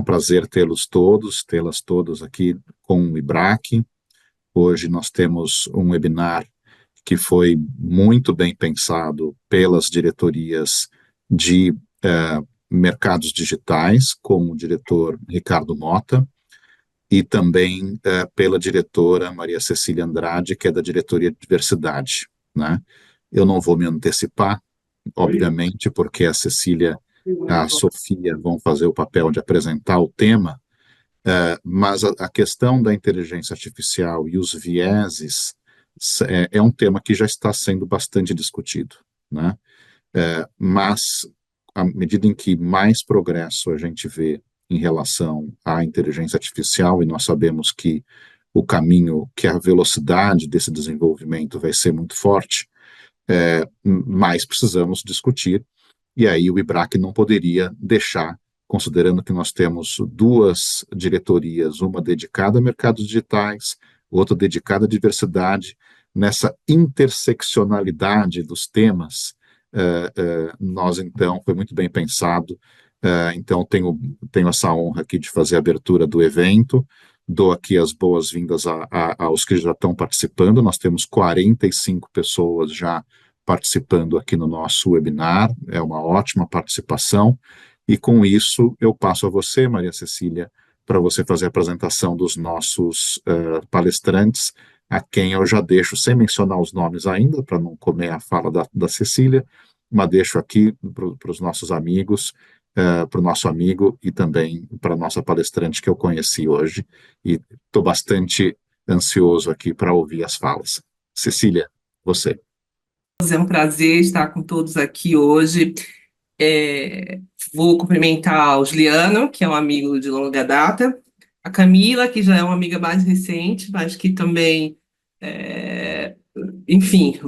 um prazer tê-las todas aqui com o IBRAC. Hoje nós temos um webinar que foi muito bem pensado pelas diretorias de mercados digitais, com o diretor Ricardo Mota, e também pela diretora Maria Cecília Andrade, que é da diretoria de diversidade, né? Eu não vou me antecipar, obviamente, porque a Cecília, a Sofia vão fazer o papel de apresentar o tema, mas a questão da inteligência artificial e os vieses é um tema que já está sendo bastante discutido, né? Mas, à medida em que mais progresso a gente vê em relação à inteligência artificial, e nós sabemos que o caminho, que a velocidade desse desenvolvimento vai ser muito forte, mais precisamos discutir, e aí o IBRAC não poderia deixar, considerando que nós temos duas diretorias, uma dedicada a mercados digitais, outra dedicada à diversidade, nessa interseccionalidade dos temas, nós então, foi muito bem pensado, então tenho essa honra aqui de fazer a abertura do evento, dou aqui as boas-vindas aos que já estão participando, nós temos 45 pessoas já participando aqui no nosso webinar, é uma ótima participação, e com isso eu passo a você, Maria Cecília, para você fazer a apresentação dos nossos palestrantes, a quem eu já deixo, sem mencionar os nomes ainda, para não comer a fala da Cecília, mas deixo aqui para os nossos amigos, para o nosso amigo e também para a nossa palestrante que eu conheci hoje, e estou bastante ansioso aqui para ouvir as falas. Cecília, você. É um prazer estar com todos aqui hoje. Vou cumprimentar o Juliano, que é um amigo de longa data, a Camila, que já é uma amiga mais recente, mas que também, enfim,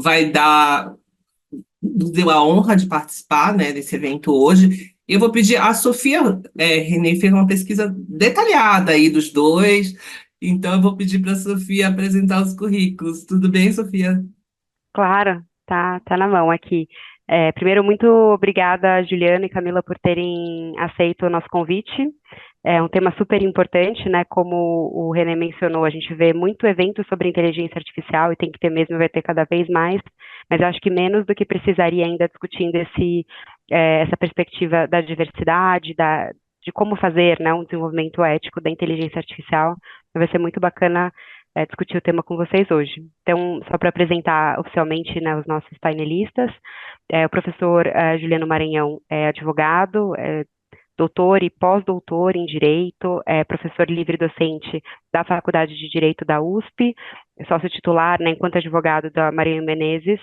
nos deu a honra de participar, né, desse evento hoje. Eu vou pedir, a Sofia Renê fez uma pesquisa detalhada aí dos dois, então eu vou pedir para a Sofia apresentar os currículos. Tudo bem, Sofia? Claro, tá na mão aqui. Primeiro, muito obrigada, Juliana e Camila, por terem aceito o nosso convite. É um tema super importante, né? Como o René mencionou, a gente vê muito evento sobre inteligência artificial e tem que ter mesmo, vai ter cada vez mais, mas eu acho que menos do que precisaria ainda discutindo essa perspectiva da diversidade, de como fazer, né, um desenvolvimento ético da inteligência artificial. Vai ser muito bacana discutir o tema com vocês hoje. Então, só para apresentar oficialmente, né, os nossos painelistas, o professor Juliano Maranhão é advogado, doutor e pós-doutor em Direito, professor livre-docente da Faculdade de Direito da USP, sócio titular, né, enquanto advogado da Maranhão Menezes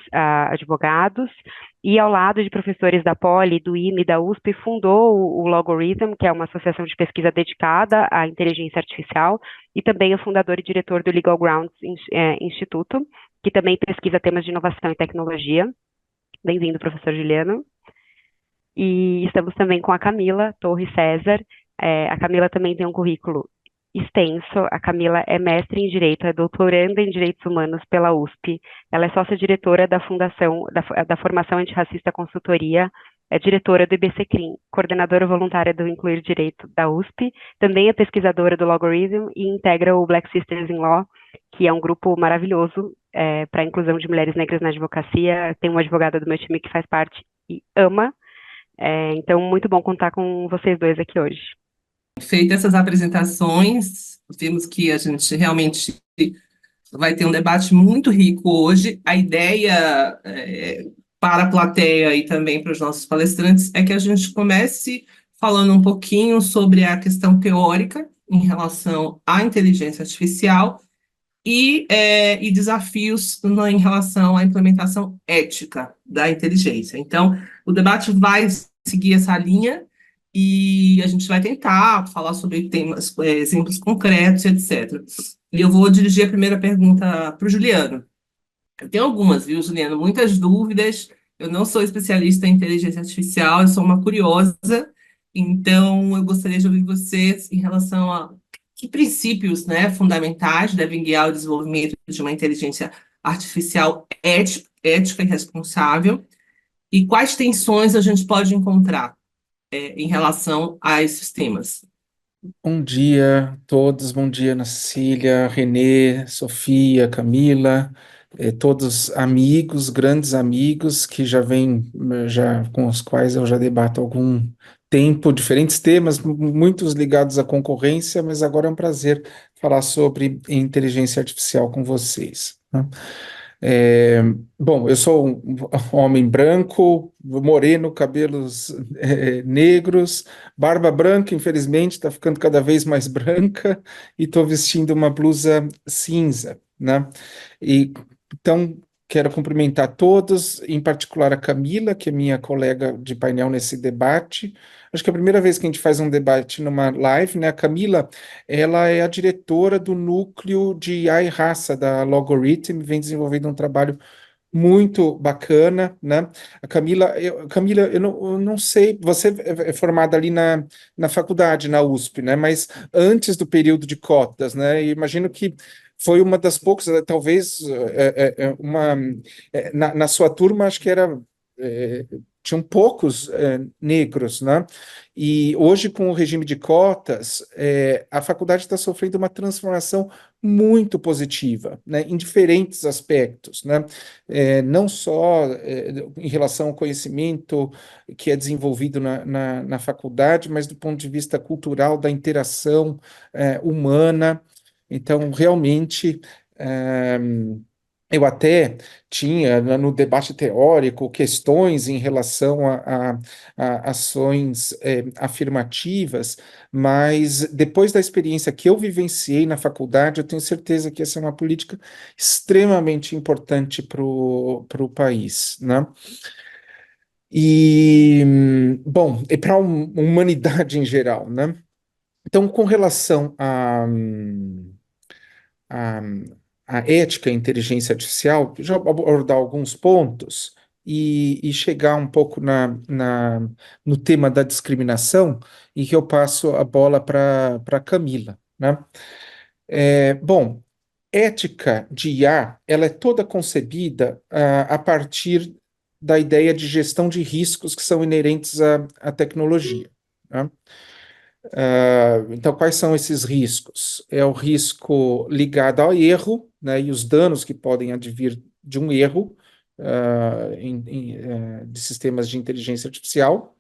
Advogados, e ao lado de professores da Poli, do IME e da USP, fundou o Logorithm, que é uma associação de pesquisa dedicada à inteligência artificial, e também é fundador e diretor do Legal Grounds Instituto, que também pesquisa temas de inovação e tecnologia. Bem-vindo, professor Juliano. E estamos também com a Camila Torres César. A Camila também tem um currículo extenso. A Camila é mestre em Direito, é doutoranda em Direitos Humanos pela USP. Ela é sócia-diretora da Fundação da Formação Antirracista Consultoria, é diretora do IBCCRIM, coordenadora voluntária do Incluir Direito da USP, também é pesquisadora do Logorithm e integra o Black Sisters in Law, que é um grupo maravilhoso para a inclusão de mulheres negras na advocacia. Tem uma advogada do meu time que faz parte e ama. Então, muito bom contar com vocês dois aqui hoje. Feitas essas apresentações, vimos que a gente realmente vai ter um debate muito rico hoje. A ideia para a plateia e também para os nossos palestrantes é que a gente comece falando um pouquinho sobre a questão teórica em relação à inteligência artificial e desafios em relação à implementação ética da inteligência. Então, o debate vai seguir essa linha e a gente vai tentar falar sobre temas, exemplos concretos, etc. E eu vou dirigir a primeira pergunta para o Juliano. Eu tenho algumas, viu, Juliano? Muitas dúvidas. Eu não sou especialista em inteligência artificial, eu sou uma curiosa. Então, eu gostaria de ouvir vocês em relação a que princípios, né, fundamentais devem guiar o desenvolvimento de uma inteligência artificial ética e responsável, e quais tensões a gente pode encontrar em relação a esses temas. Bom dia a todos, bom dia, Ana Cecília, Renê, Sofia, Camila, todos amigos, grandes amigos que já vêm, já com os quais eu já debato há algum tempo, diferentes temas, muitos ligados à concorrência, mas agora é um prazer falar sobre inteligência artificial com vocês, né? É, bom, eu sou um homem branco, moreno, cabelos negros, barba branca, infelizmente, está ficando cada vez mais branca, e estou vestindo uma blusa cinza, né? E então quero cumprimentar todos, em particular a Camila, que é minha colega de painel nesse debate. Acho que é a primeira vez que a gente faz um debate numa live, né? A Camila, ela é a diretora do núcleo de AI e raça da Logarithm, vem desenvolvendo um trabalho muito bacana, né? A Camila, Camila, eu não sei, você é formada ali na faculdade, na USP, né? Mas antes do período de cotas, né? E imagino que foi uma das poucas, talvez, na sua turma, acho que era, é, tinham poucos negros, né? E hoje, com o regime de cotas, a faculdade está sofrendo uma transformação muito positiva, né? Em diferentes aspectos, né? Não só em relação ao conhecimento que é desenvolvido na faculdade, mas do ponto de vista cultural, da interação humana. Então, realmente, eh, eu até tinha no debate teórico questões em relação a ações afirmativas, mas depois da experiência que eu vivenciei na faculdade, eu tenho certeza que essa é uma política extremamente importante para o país, né? E, bom, e para a humanidade em geral, né? Então, com relação a, a ética e inteligência artificial, já abordar alguns pontos e chegar um pouco no tema da discriminação, e que eu passo a bola para Camila, né? Bom, ética de IA, ela é toda concebida a partir da ideia de gestão de riscos que são inerentes à tecnologia, né? Então, quais são esses riscos? É o risco ligado ao erro, né, e os danos que podem advir de um erro de sistemas de inteligência artificial.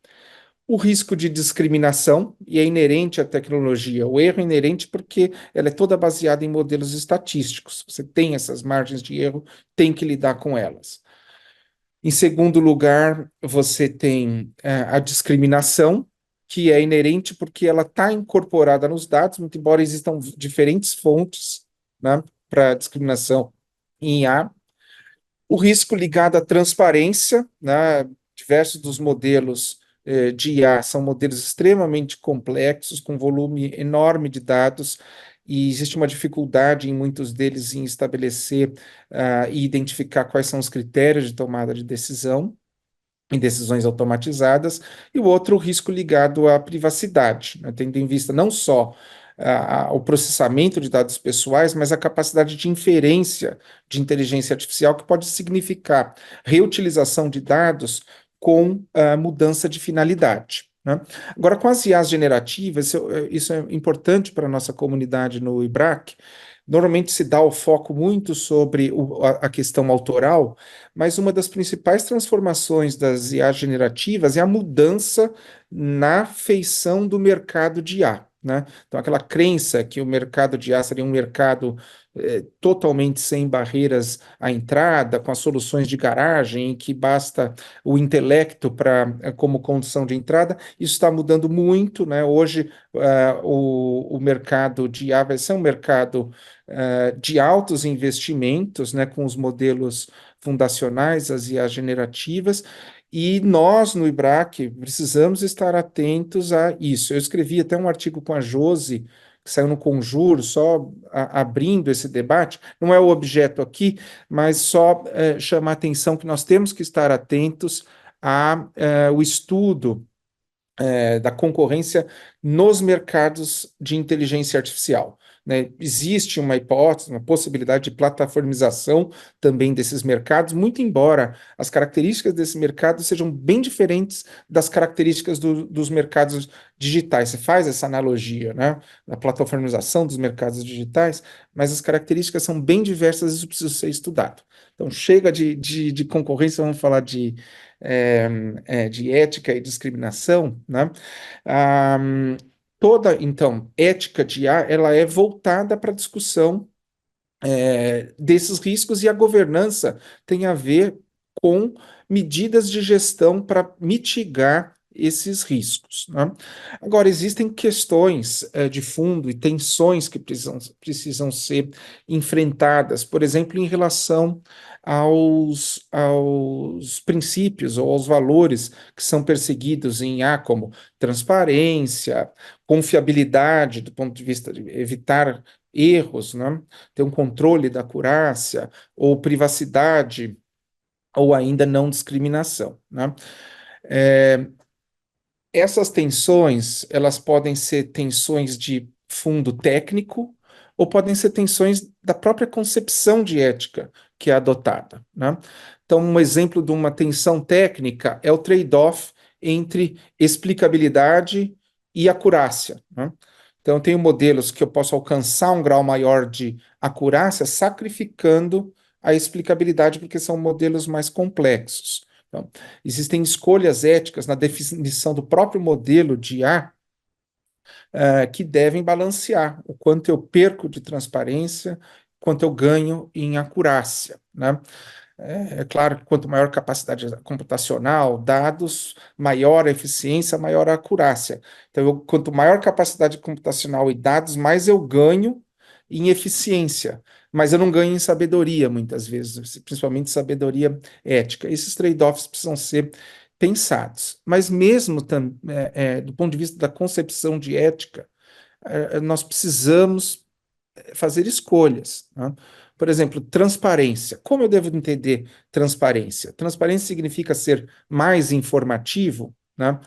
O risco de discriminação, e é inerente à tecnologia. O erro é inerente porque ela é toda baseada em modelos estatísticos. Você tem essas margens de erro, tem que lidar com elas. Em segundo lugar, você tem a discriminação, que é inerente porque ela está incorporada nos dados, muito embora existam diferentes fontes, né, para discriminação em IA. O risco ligado à transparência, né, diversos dos modelos de IA são modelos extremamente complexos, com volume enorme de dados, e existe uma dificuldade em muitos deles em estabelecer e identificar quais são os critérios de tomada de decisão em decisões automatizadas, e o outro, o risco ligado à privacidade, né, tendo em vista não só o processamento de dados pessoais, mas a capacidade de inferência de inteligência artificial, que pode significar reutilização de dados com mudança de finalidade, né? Agora, com as IAs generativas, isso é importante para a nossa comunidade no IBRAC. Normalmente se dá o foco muito sobre a questão autoral, mas uma das principais transformações das IA generativas é a mudança na feição do mercado de IA, né? Então, aquela crença que o mercado de IA seria um mercado totalmente sem barreiras à entrada, com as soluções de garagem, em que basta o intelecto como condição de entrada, isso está mudando muito, né? Hoje, o mercado de IA vai ser um mercado de altos investimentos, né, com os modelos fundacionais, as IAs generativas, e nós, no IBRAC, precisamos estar atentos a isso. Eu escrevi até um artigo com a Josi, que saiu no Conjuro, só abrindo esse debate, não é o objeto aqui, mas só chamar a atenção que nós temos que estar atentos ao estudo da concorrência nos mercados de inteligência artificial. né? Existe uma hipótese, uma possibilidade de plataformização também desses mercados, muito embora as características desse mercado sejam bem diferentes das características dos mercados digitais. Você faz essa analogia, né, da plataformização dos mercados digitais, mas as características são bem diversas e isso precisa ser estudado. Então, chega de concorrência, vamos falar de ética e discriminação, né? Ah, então, ética de IA, ela é voltada para a discussão desses riscos e a governança tem a ver com medidas de gestão para mitigar esses riscos, né? Agora, existem questões de fundo e tensões que precisam ser enfrentadas, por exemplo, em relação aos princípios ou aos valores que são perseguidos em IA, como transparência, confiabilidade, do ponto de vista de evitar erros, né? Ter um controle da acurácia, ou privacidade, ou ainda não discriminação, né? Essas tensões, elas podem ser tensões de fundo técnico, ou podem ser tensões da própria concepção de ética que é adotada, né? Então, um exemplo de uma tensão técnica é o trade-off entre explicabilidade e acurácia, né? Então, eu tenho modelos que eu posso alcançar um grau maior de acurácia sacrificando a explicabilidade, porque são modelos mais complexos. Então, existem escolhas éticas na definição do próprio modelo de IA que devem balancear o quanto eu perco de transparência, quanto eu ganho em acurácia, né? É claro que quanto maior capacidade computacional, dados, maior a eficiência, maior a acurácia. Então, quanto maior capacidade computacional e dados, mais eu ganho em eficiência, mas eu não ganho em sabedoria, muitas vezes, principalmente sabedoria ética. Esses trade-offs precisam ser pensados. Mas mesmo do ponto de vista da concepção de ética, nós precisamos fazer escolhas, né? Por exemplo, transparência. Como eu devo entender transparência? Transparência significa ser mais informativo, né?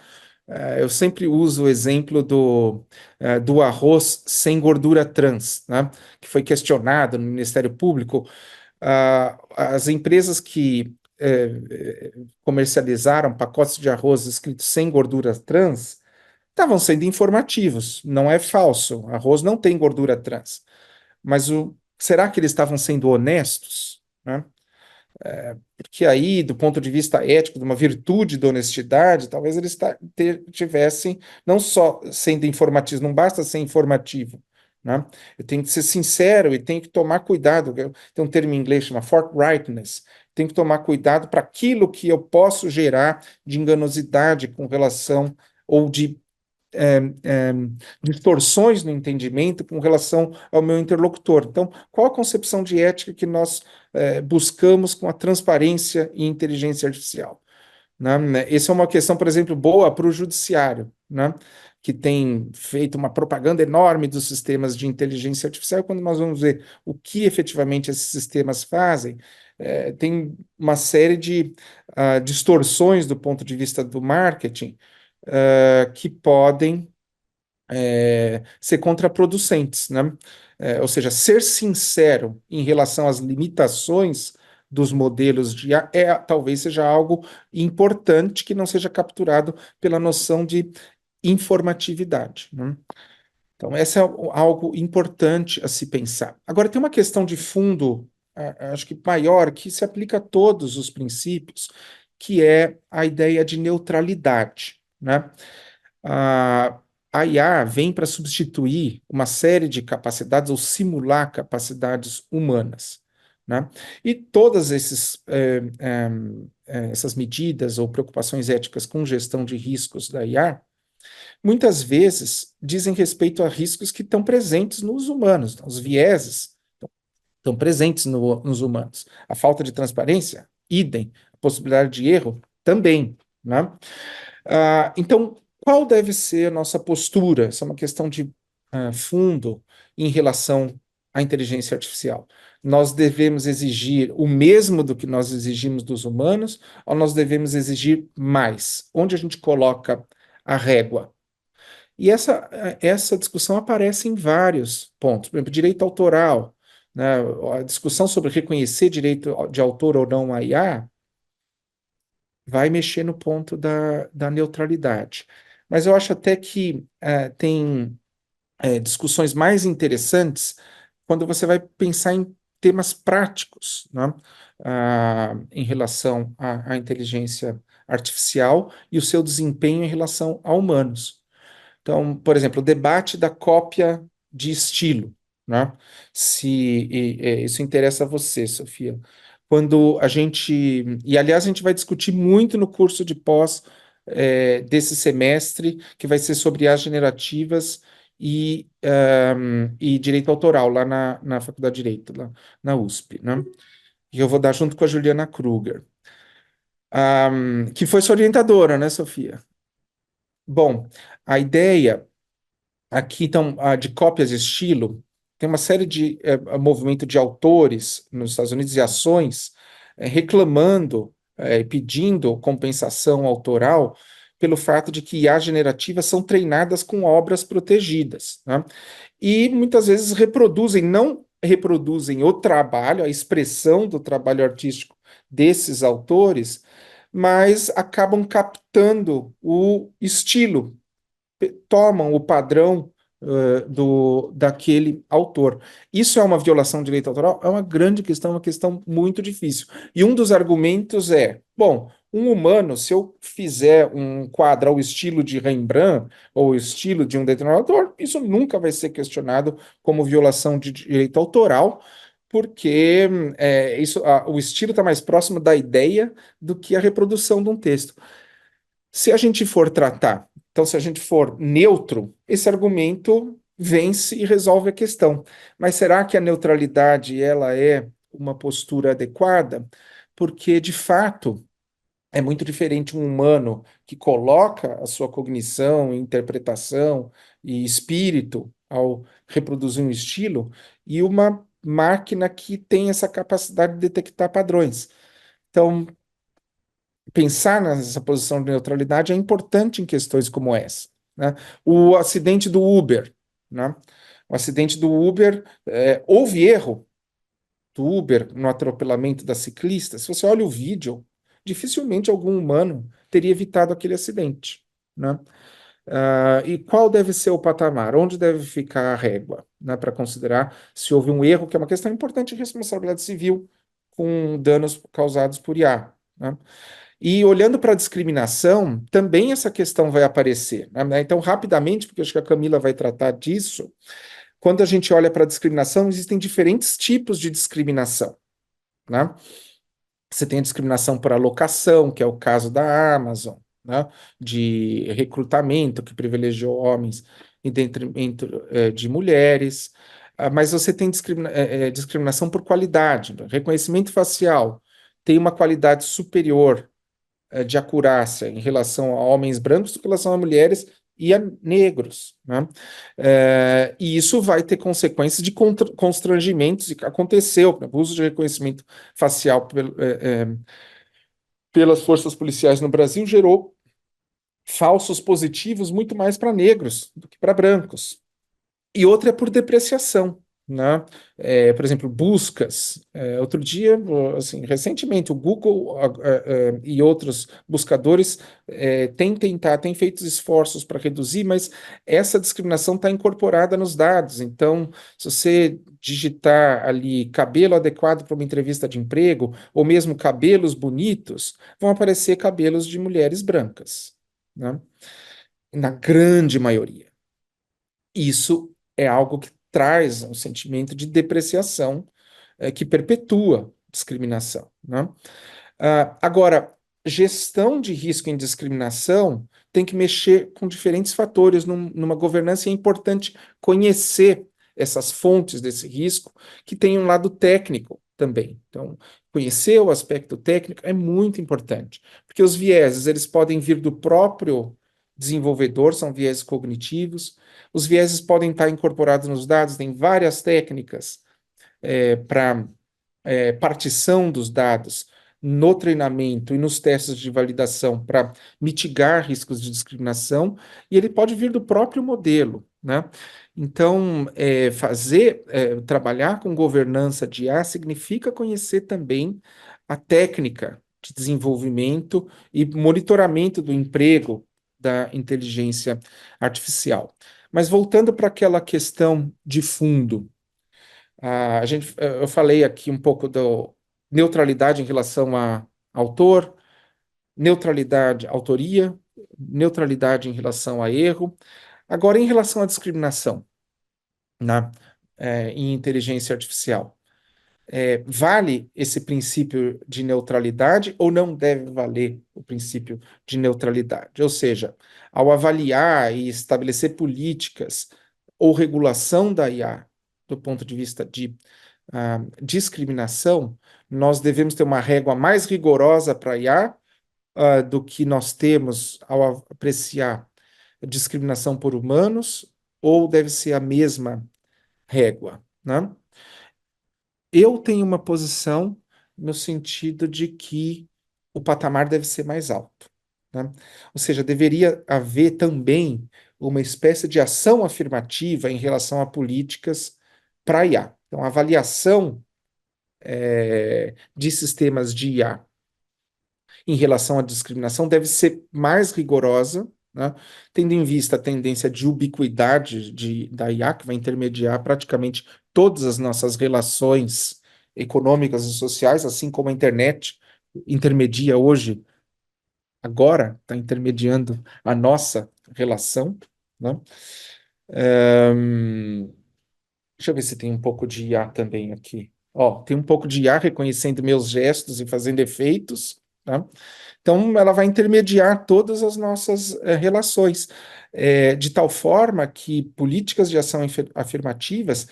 Eu sempre uso o exemplo do arroz sem gordura trans, né? Que foi questionado no Ministério Público. As empresas que comercializaram pacotes de arroz escritos sem gordura trans estavam sendo informativos. Não é falso, arroz não tem gordura trans. Mas será que eles estavam sendo honestos, né? Porque aí, do ponto de vista ético, de uma virtude da honestidade, talvez eles tivessem não só sendo informativos, não basta ser informativo, né? Eu tenho que ser sincero e tenho que tomar cuidado. Tem um termo em inglês chamado forthrightness. Tenho que tomar cuidado para aquilo que eu posso gerar de enganosidade com relação ou de distorções no entendimento com relação ao meu interlocutor. Então, qual a concepção de ética que nós buscamos com a transparência e inteligência artificial, né? Essa é uma questão, por exemplo, boa para o judiciário, né? Que tem feito uma propaganda enorme dos sistemas de inteligência artificial. Quando nós vamos ver o que efetivamente esses sistemas fazem, tem uma série de distorções do ponto de vista do marketing, que podem ser contraproducentes, né? Ou seja, ser sincero em relação às limitações dos modelos de IA talvez seja algo importante que não seja capturado pela noção de informatividade, né? Então, essa é algo importante a se pensar. Agora, tem uma questão de fundo, acho que maior, que se aplica a todos os princípios, que é a ideia de neutralidade, né? A IA vem para substituir uma série de capacidades ou simular capacidades humanas, né? E todas essas medidas ou preocupações éticas com gestão de riscos da IA, muitas vezes dizem respeito a riscos que estão presentes nos humanos. Os vieses estão presentes nos humanos. A falta de transparência, idem. A possibilidade de erro, também, né? Então, qual deve ser a nossa postura? Essa é uma questão de fundo em relação à inteligência artificial. Nós devemos exigir o mesmo do que nós exigimos dos humanos, ou nós devemos exigir mais? Onde a gente coloca a régua? E essa discussão aparece em vários pontos. Por exemplo, direito autoral, né? A discussão sobre reconhecer direito de autor ou não a IA vai mexer no ponto da neutralidade. Mas eu acho até que tem discussões mais interessantes quando você vai pensar em temas práticos, né? Em relação à inteligência artificial e o seu desempenho em relação a humanos. Então, por exemplo, o debate da cópia de estilo, né? Se isso interessa a você, Sofia. Quando a gente, e aliás, a gente vai discutir muito no curso de pós desse semestre, que vai ser sobre as generativas e direito autoral, lá na Faculdade de Direito, lá na USP, né? E eu vou dar junto com a Juliana Kruger, que foi sua orientadora, né, Sofia? Bom, a ideia aqui, então, de cópias de estilo, tem uma série de movimento de autores nos Estados Unidos e ações reclamando, pedindo compensação autoral pelo fato de que IA generativas são treinadas com obras protegidas, né? E muitas vezes não reproduzem o trabalho, a expressão do trabalho artístico desses autores, mas acabam captando o estilo, tomam o padrão daquele autor. Isso é uma violação do direito autoral? É uma grande questão, uma questão muito difícil. E um dos argumentos é, bom, um humano, se eu fizer um quadro ao estilo de Rembrandt ou o estilo de um determinado autor, isso nunca vai ser questionado como violação de direito autoral, porque o estilo está mais próximo da ideia do que a reprodução de um texto. Se a gente for tratar, então, se a gente for neutro, esse argumento vence e resolve a questão. Mas será que a neutralidade ela é uma postura adequada? Porque, de fato, é muito diferente um humano que coloca a sua cognição, interpretação e espírito ao reproduzir um estilo e uma máquina que tem essa capacidade de detectar padrões. Então, pensar nessa posição de neutralidade é importante em questões como essa, né? O acidente do Uber, né? O acidente do Uber, houve erro do Uber no atropelamento da ciclista. Se você olha o vídeo, dificilmente algum humano teria evitado aquele acidente, né? E qual deve ser o patamar? Onde deve ficar a régua, né, para considerar se houve um erro, que é uma questão importante de responsabilidade civil com danos causados por IA, né? E olhando para a discriminação, também essa questão vai aparecer, né? Então, rapidamente, porque acho que a Camila vai tratar disso, quando a gente olha para a discriminação, existem diferentes tipos de discriminação, né? Você tem a discriminação por alocação, que é o caso da Amazon, né? De recrutamento, que privilegiou homens em detrimento de mulheres. Mas você tem discriminação por qualidade. Reconhecimento facial tem uma qualidade superior de acurácia em relação a homens brancos do que em relação a mulheres e a negros, né? E isso vai ter consequências de constrangimentos, que aconteceu, o uso de reconhecimento facial pelas forças policiais no Brasil gerou falsos positivos muito mais para negros do que para brancos. E outra é por depreciação, né? Por exemplo, buscas. Outro dia, assim, recentemente, o Google e outros buscadores têm feito esforços para reduzir, mas essa discriminação está incorporada nos dados. Então, se você digitar ali cabelo adequado para uma entrevista de emprego, ou mesmo cabelos bonitos, vão aparecer cabelos de mulheres brancas, né? Na grande maioria. Isso é algo que traz um sentimento de depreciação que perpetua discriminação, né? Agora, gestão de risco em discriminação tem que mexer com diferentes fatores numa governança, e é importante conhecer essas fontes desse risco, que tem um lado técnico também. Então, conhecer o aspecto técnico é muito importante, porque os vieses, eles podem vir do próprio desenvolvedor, são vieses cognitivos, os vieses podem estar incorporados nos dados, tem várias técnicas para partição dos dados no treinamento e nos testes de validação para mitigar riscos de discriminação, e ele pode vir do próprio modelo, né? Então, trabalhar com governança de IA significa conhecer também a técnica de desenvolvimento e monitoramento do emprego da inteligência artificial. Mas voltando para aquela questão de fundo, eu falei aqui um pouco da neutralidade em relação a autor, neutralidade, autoria, neutralidade em relação a erro. Agora, em relação à discriminação, né, em inteligência artificial, vale esse princípio de neutralidade ou não deve valer o princípio de neutralidade? Ou seja, ao avaliar e estabelecer políticas ou regulação da IA do ponto de vista de discriminação, nós devemos ter uma régua mais rigorosa para a IA do que nós temos ao apreciar discriminação por humanos, ou deve ser a mesma régua, né? Eu tenho uma posição no sentido de que o patamar deve ser mais alto, né? Ou seja, deveria haver também uma espécie de ação afirmativa em relação a políticas para a IA. Então, a avaliação de sistemas de IA em relação à discriminação deve ser mais rigorosa, né? Tendo em vista a tendência de ubiquidade da IA, que vai intermediar praticamente todas as nossas relações econômicas e sociais, assim como a internet intermedia hoje, agora está intermediando a nossa relação, né? Deixa eu ver se tem um pouco de IA também aqui. Ó, tem um pouco de IA reconhecendo meus gestos e fazendo efeitos, tá? Então, ela vai intermediar todas as nossas relações, de tal forma que políticas de ação afirmativas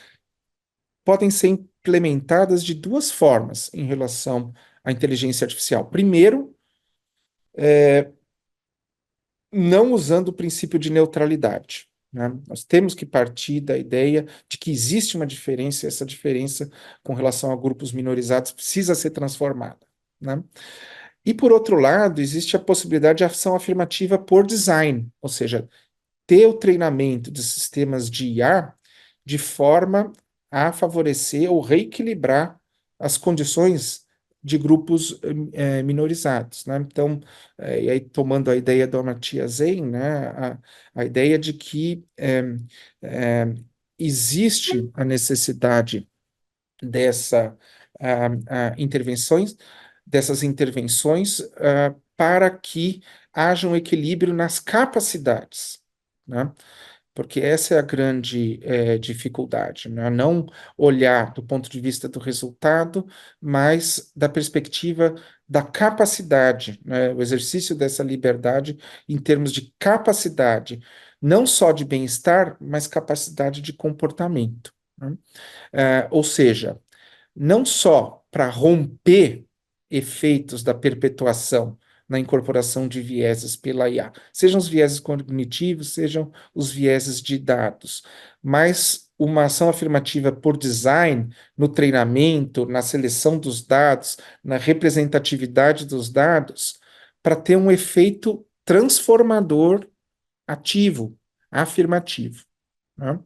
podem ser implementadas de duas formas em relação à inteligência artificial. Primeiro, não usando o princípio de neutralidade, né? Nós temos que partir da ideia de que existe uma diferença, e essa diferença com relação a grupos minorizados precisa ser transformada, né? E, por outro lado, existe a possibilidade de ação afirmativa por design, ou seja, ter o treinamento de sistemas de IA de forma a favorecer ou reequilibrar as condições de grupos minorizados, né? Então, e aí tomando a ideia do Amartya Sen, né, a ideia de que existe a necessidade dessa intervenções, dessas intervenções para que haja um equilíbrio nas capacidades, né? Porque essa é a grande dificuldade, né? Não olhar do ponto de vista do resultado, mas da perspectiva da capacidade, né? O exercício dessa liberdade em termos de capacidade, não só de bem-estar, mas capacidade de comportamento, né? Ou seja, não só para romper efeitos da perpetuação na incorporação de vieses pela IA, sejam os vieses cognitivos, sejam os vieses de dados, mas uma ação afirmativa por design, no treinamento, na seleção dos dados, na representatividade dos dados, para ter um efeito transformador ativo, afirmativo, né?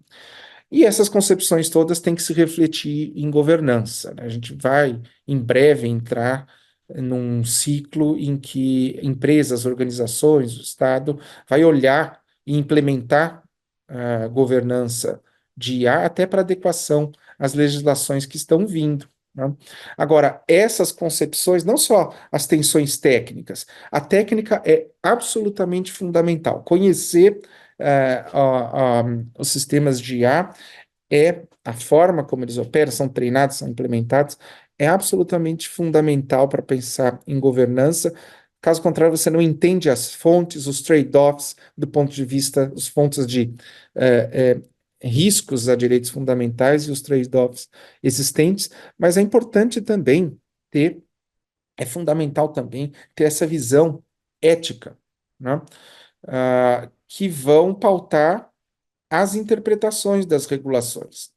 E essas concepções todas têm que se refletir em governança, né? A gente vai, em breve, entrar num ciclo em que empresas, organizações, o Estado, vai olhar e implementar a governança de IA até para adequação às legislações que estão vindo, né? Agora, essas concepções, não só as tensões técnicas, a técnica é absolutamente fundamental. Conhecer os sistemas de IA, a forma como eles operam, são treinados, são implementados, é absolutamente fundamental para pensar em governança. Caso contrário, você não entende as fontes, os trade-offs do ponto de vista, os fontes de riscos a direitos fundamentais e os trade-offs existentes, mas é importante também é fundamental também ter essa visão ética, né? Que vão pautar as interpretações das regulações.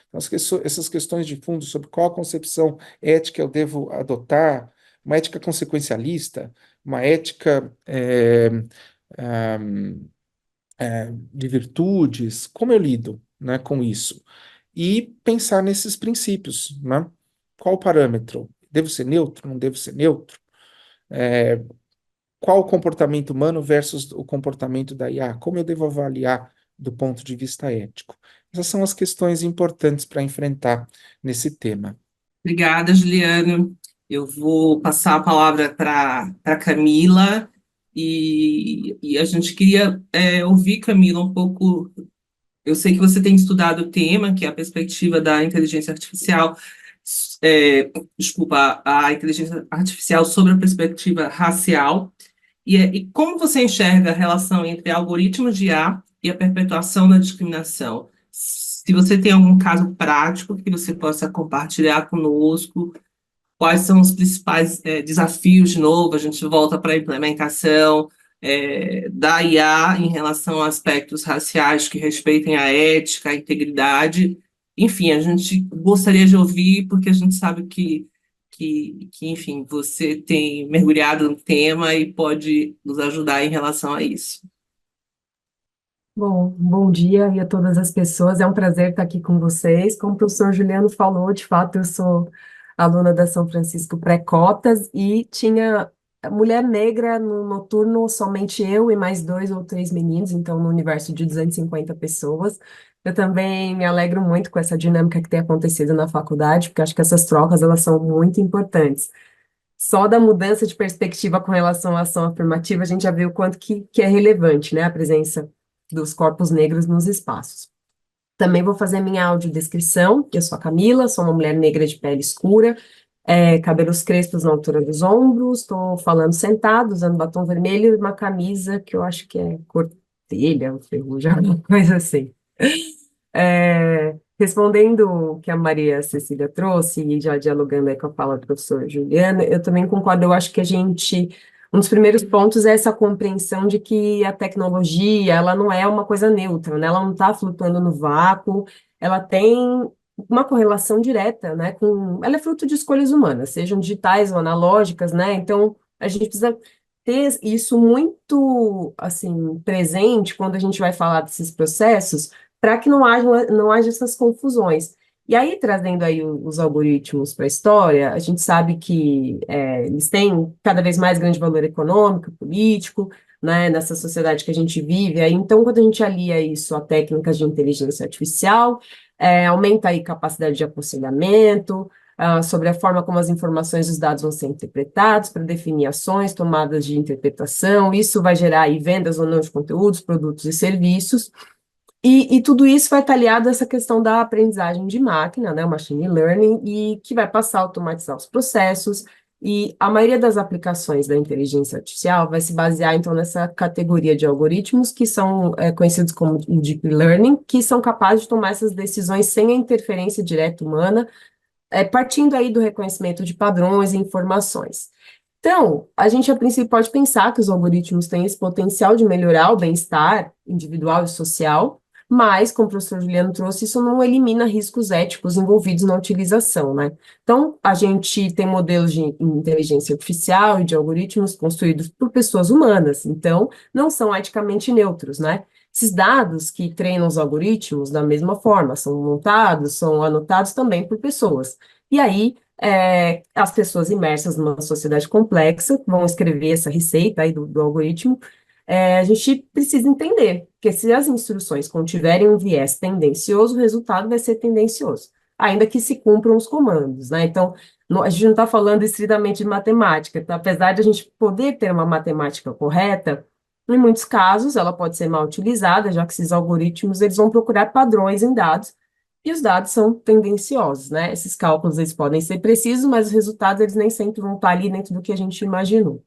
Então, essas questões de fundo sobre qual a concepção ética eu devo adotar, uma ética consequencialista, uma ética ah, de virtudes, como eu lido, né, com isso? E pensar nesses princípios, né? Qual o parâmetro? Devo ser neutro? Não devo ser neutro? Qual o comportamento humano versus o comportamento da IA? Como eu devo avaliar do ponto de vista ético? Essas são as questões importantes para enfrentar nesse tema. Obrigada, Juliana. Eu vou passar a palavra para Camila e a gente queria ouvir, Camila, um pouco. Eu sei que você tem estudado o tema, que é a perspectiva da inteligência artificial, desculpa, a inteligência artificial sobre a perspectiva racial. E como você enxerga a relação entre algoritmos de IA e a perpetuação da discriminação? Se você tem algum caso prático que você possa compartilhar conosco, quais são os principais desafios, de novo, a gente volta para a implementação da IA em relação a aspectos raciais que respeitem a ética, a integridade. Enfim, a gente gostaria de ouvir, porque a gente sabe enfim, você tem mergulhado no tema e pode nos ajudar em relação a isso. Bom, bom dia aí a todas as pessoas. É um prazer estar aqui com vocês. Como o professor Juliano falou, de fato, eu sou aluna da São Francisco Pré-Cotas e tinha mulher negra no noturno, somente eu e mais 2 ou 3 meninos, então no universo de 250 pessoas. Eu também me alegro muito com essa dinâmica que tem acontecido na faculdade, porque acho que essas trocas elas são muito importantes. Só da mudança de perspectiva com relação à ação afirmativa, a gente já vê o quanto que é relevante, né, a presença dos corpos negros nos espaços. Também vou fazer minha audiodescrição, que eu sou a Camila, sou uma mulher negra de pele escura, cabelos crespos na altura dos ombros, estou falando sentada, usando batom vermelho e uma camisa que eu acho que é cor telha, ferrugem, alguma coisa assim. Respondendo o que a Maria Cecília trouxe, e já dialogando aí com a fala do professor Juliana, eu também concordo, eu acho que um dos primeiros pontos é essa compreensão de que a tecnologia, ela não é uma coisa neutra, né? Ela não está flutuando no vácuo, ela tem uma correlação direta, né, ela é fruto de escolhas humanas, sejam digitais ou analógicas, né? Então, a gente precisa ter isso muito, assim, presente quando a gente vai falar desses processos, para que não haja essas confusões. E aí, trazendo aí os algoritmos para a história, a gente sabe que eles têm cada vez mais grande valor econômico, político, né, nessa sociedade que a gente vive. Aí, então, quando a gente alia isso a técnicas de inteligência artificial, aumenta aí capacidade de aconselhamento, sobre a forma como as informações e os dados vão ser interpretados para definir ações, tomadas de interpretação, isso vai gerar aí vendas ou não de conteúdos, produtos e serviços, e tudo isso vai estar aliado a essa questão da aprendizagem de máquina, né, o machine learning, e que vai passar a automatizar os processos, e a maioria das aplicações da inteligência artificial vai se basear, então, nessa categoria de algoritmos que são conhecidos como deep learning, que são capazes de tomar essas decisões sem a interferência direta humana, partindo aí do reconhecimento de padrões e informações. Então, a gente, a princípio, pode pensar que os algoritmos têm esse potencial de melhorar o bem-estar individual e social, mas, como o professor Juliano trouxe, isso não elimina riscos éticos envolvidos na utilização, né? Então, a gente tem modelos de inteligência artificial e de algoritmos construídos por pessoas humanas, então, não são eticamente neutros, né? Esses dados que treinam os algoritmos, da mesma forma, são montados, são anotados também por pessoas. E aí, as pessoas imersas numa sociedade complexa vão escrever essa receita aí do algoritmo. A gente precisa entender que se as instruções contiverem um viés tendencioso, o resultado vai ser tendencioso, ainda que se cumpram os comandos, né? Então, a gente não está falando estritamente de matemática, então, apesar de a gente poder ter uma matemática correta, em muitos casos ela pode ser mal utilizada, já que esses algoritmos eles vão procurar padrões em dados, e os dados são tendenciosos, né? Esses cálculos eles podem ser precisos, mas os resultados eles nem sempre vão estar ali dentro do que a gente imaginou.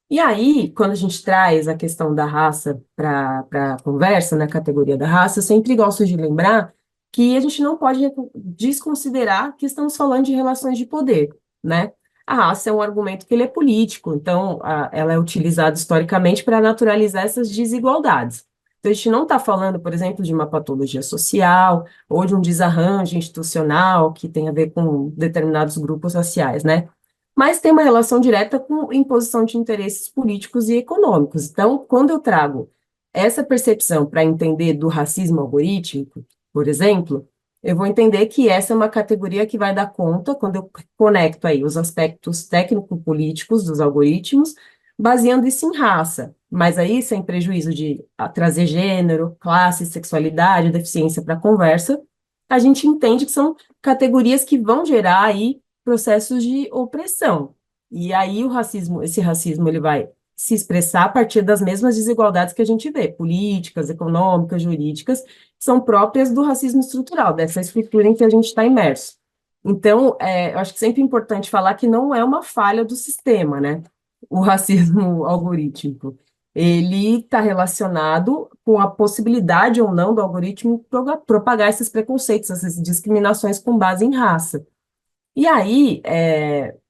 E aí, quando a gente traz a questão da raça para a conversa, na categoria da raça, eu sempre gosto de lembrar que a gente não pode desconsiderar que estamos falando de relações de poder, né? A raça é um argumento que ele é político, então ela é utilizada historicamente para naturalizar essas desigualdades. Então, a gente não está falando, por exemplo, de uma patologia social ou de um desarranjo institucional que tem a ver com determinados grupos raciais, né? mas tem uma relação direta com imposição de interesses políticos e econômicos. Então, quando eu trago essa percepção para entender do racismo algorítmico, por exemplo, eu vou entender que essa é uma categoria que vai dar conta, quando eu conecto aí os aspectos técnico-políticos dos algoritmos, baseando isso em raça, mas aí sem prejuízo de trazer gênero, classe, sexualidade, deficiência para a conversa, a gente entende que são categorias que vão gerar aí processos de opressão. E aí o racismo, esse racismo, ele vai se expressar a partir das mesmas desigualdades que a gente vê, políticas, econômicas, jurídicas, que são próprias do racismo estrutural, dessa estrutura em que a gente está imerso. Então, eu acho que sempre é importante falar que não é uma falha do sistema, né? O racismo algorítmico. Ele está relacionado com a possibilidade ou não do algoritmo propagar esses preconceitos, essas discriminações com base em raça. E aí,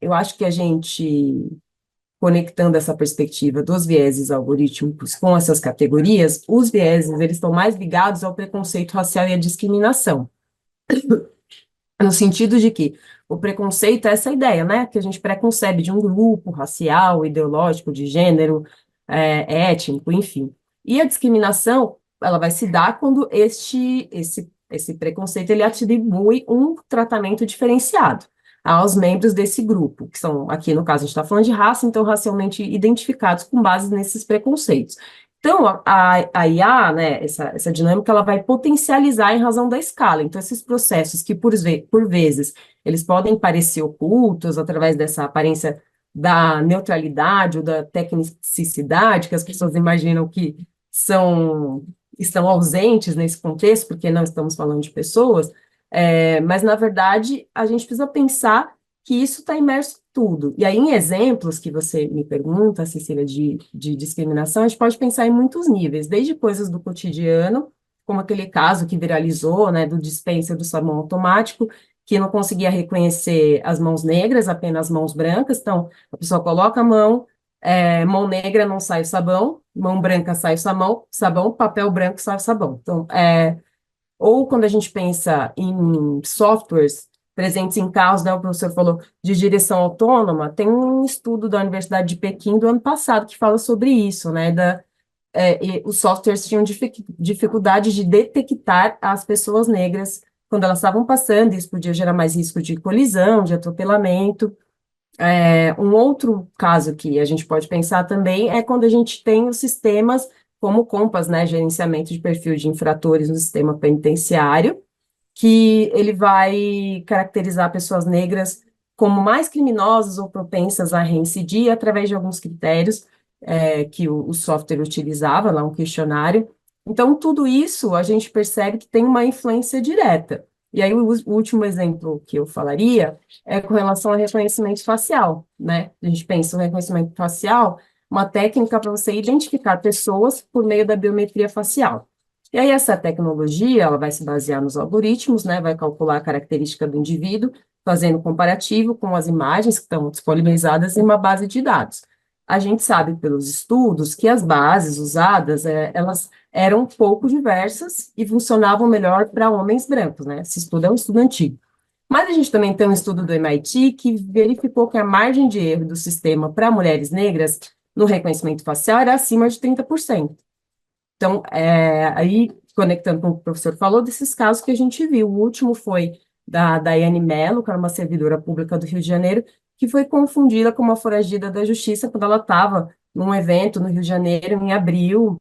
eu acho que a gente, conectando essa perspectiva dos vieses algorítmicos com essas categorias, os vieses, eles estão mais ligados ao preconceito racial e à discriminação, no sentido de que o preconceito é essa ideia, né, que a gente preconcebe de um grupo racial, ideológico, de gênero, étnico, enfim. E a discriminação, ela vai se dar quando esse preconceito, ele atribui um tratamento diferenciado aos membros desse grupo, que são, aqui no caso, a gente está falando de raça, então racialmente identificados com base nesses preconceitos. Então, a IA, né, essa dinâmica, ela vai potencializar em razão da escala. Então, esses processos que, por vezes, eles podem parecer ocultos através dessa aparência da neutralidade ou da tecnicidade, que as pessoas imaginam que estão ausentes nesse contexto, porque não estamos falando de pessoas, mas, na verdade, a gente precisa pensar que isso está imerso em tudo. E aí, em exemplos que você me pergunta, Cecília, de discriminação, a gente pode pensar em muitos níveis, desde coisas do cotidiano, como aquele caso que viralizou, né, do dispenser do sabão automático, que não conseguia reconhecer as mãos negras, apenas mãos brancas. Então, a pessoa coloca a mão, mão negra não sai o sabão, mão branca sai o sabão, papel branco sai o sabão. Então, ou quando a gente pensa em softwares presentes em carros, né, o professor falou de direção autônoma, tem um estudo da Universidade de Pequim do ano passado que fala sobre isso, né, e os softwares tinham dificuldade de detectar as pessoas negras quando elas estavam passando, isso podia gerar mais risco de colisão, de atropelamento. Um outro caso que a gente pode pensar também é quando a gente tem os sistemas como o Compass, né, gerenciamento de perfil de infratores no sistema penitenciário, que ele vai caracterizar pessoas negras como mais criminosas ou propensas a reincidir através de alguns critérios que o software utilizava, lá um questionário. Então, tudo isso a gente percebe que tem uma influência direta. E aí, o último exemplo que eu falaria é com relação ao reconhecimento facial, né? A gente pensa no reconhecimento facial, uma técnica para você identificar pessoas por meio da biometria facial. E aí, essa tecnologia, ela vai se basear nos algoritmos, né? Vai calcular a característica do indivíduo, fazendo comparativo com as imagens que estão disponibilizadas em uma base de dados. A gente sabe pelos estudos que as bases usadas, elas eram pouco diversas e funcionavam melhor para homens brancos, né? Esse estudo é um estudo antigo. Mas a gente também tem um estudo do MIT que verificou que a margem de erro do sistema para mulheres negras no reconhecimento facial era acima de 30%. Então, aí, conectando com o que o professor falou, desses casos que a gente viu, o último foi da Daiane Mello, que era uma servidora pública do Rio de Janeiro, que foi confundida com uma foragida da justiça quando ela estava num evento no Rio de Janeiro, em abril,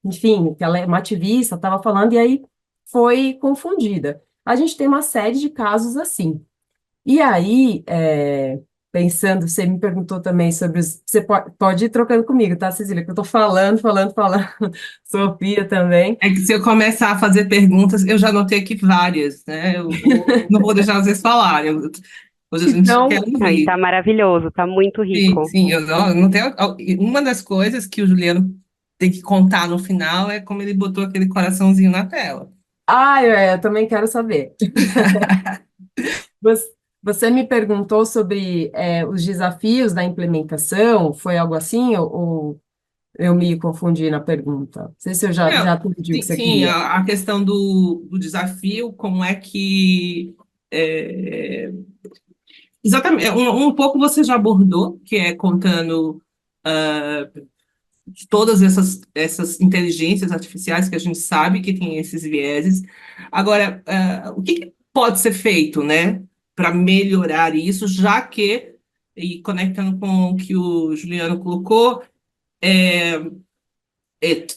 enfim, que ela é uma ativista, estava falando, e aí foi confundida. A gente tem uma série de casos assim. E aí, pensando, você me perguntou também sobre os... Você pode ir trocando comigo, tá, Cecília? Que eu estou falando. Sofia também. É que se eu começar a fazer perguntas, eu já anotei aqui várias, né? Não vou deixar vocês falarem. Hoje a gente Então, quer Aí ouvir. tá maravilhoso, tá muito Sim, rico. sim, eu não tenho. Uma das coisas que o Juliano tem que contar no final é como ele botou aquele coraçãozinho na tela. eu também quero saber. Você me perguntou sobre os desafios da implementação, foi algo assim, ou eu me confundi na pergunta? Não sei se eu já Não, entendi o sim, que você sim, queria. a questão do desafio, como é que é, Exatamente. Um pouco você já abordou, que é contando ah, de todas essas inteligências artificiais que a gente sabe que tem esses vieses. Agora, o que que pode ser feito, né, para melhorar isso, já que, e conectando com o que o Juliano colocou,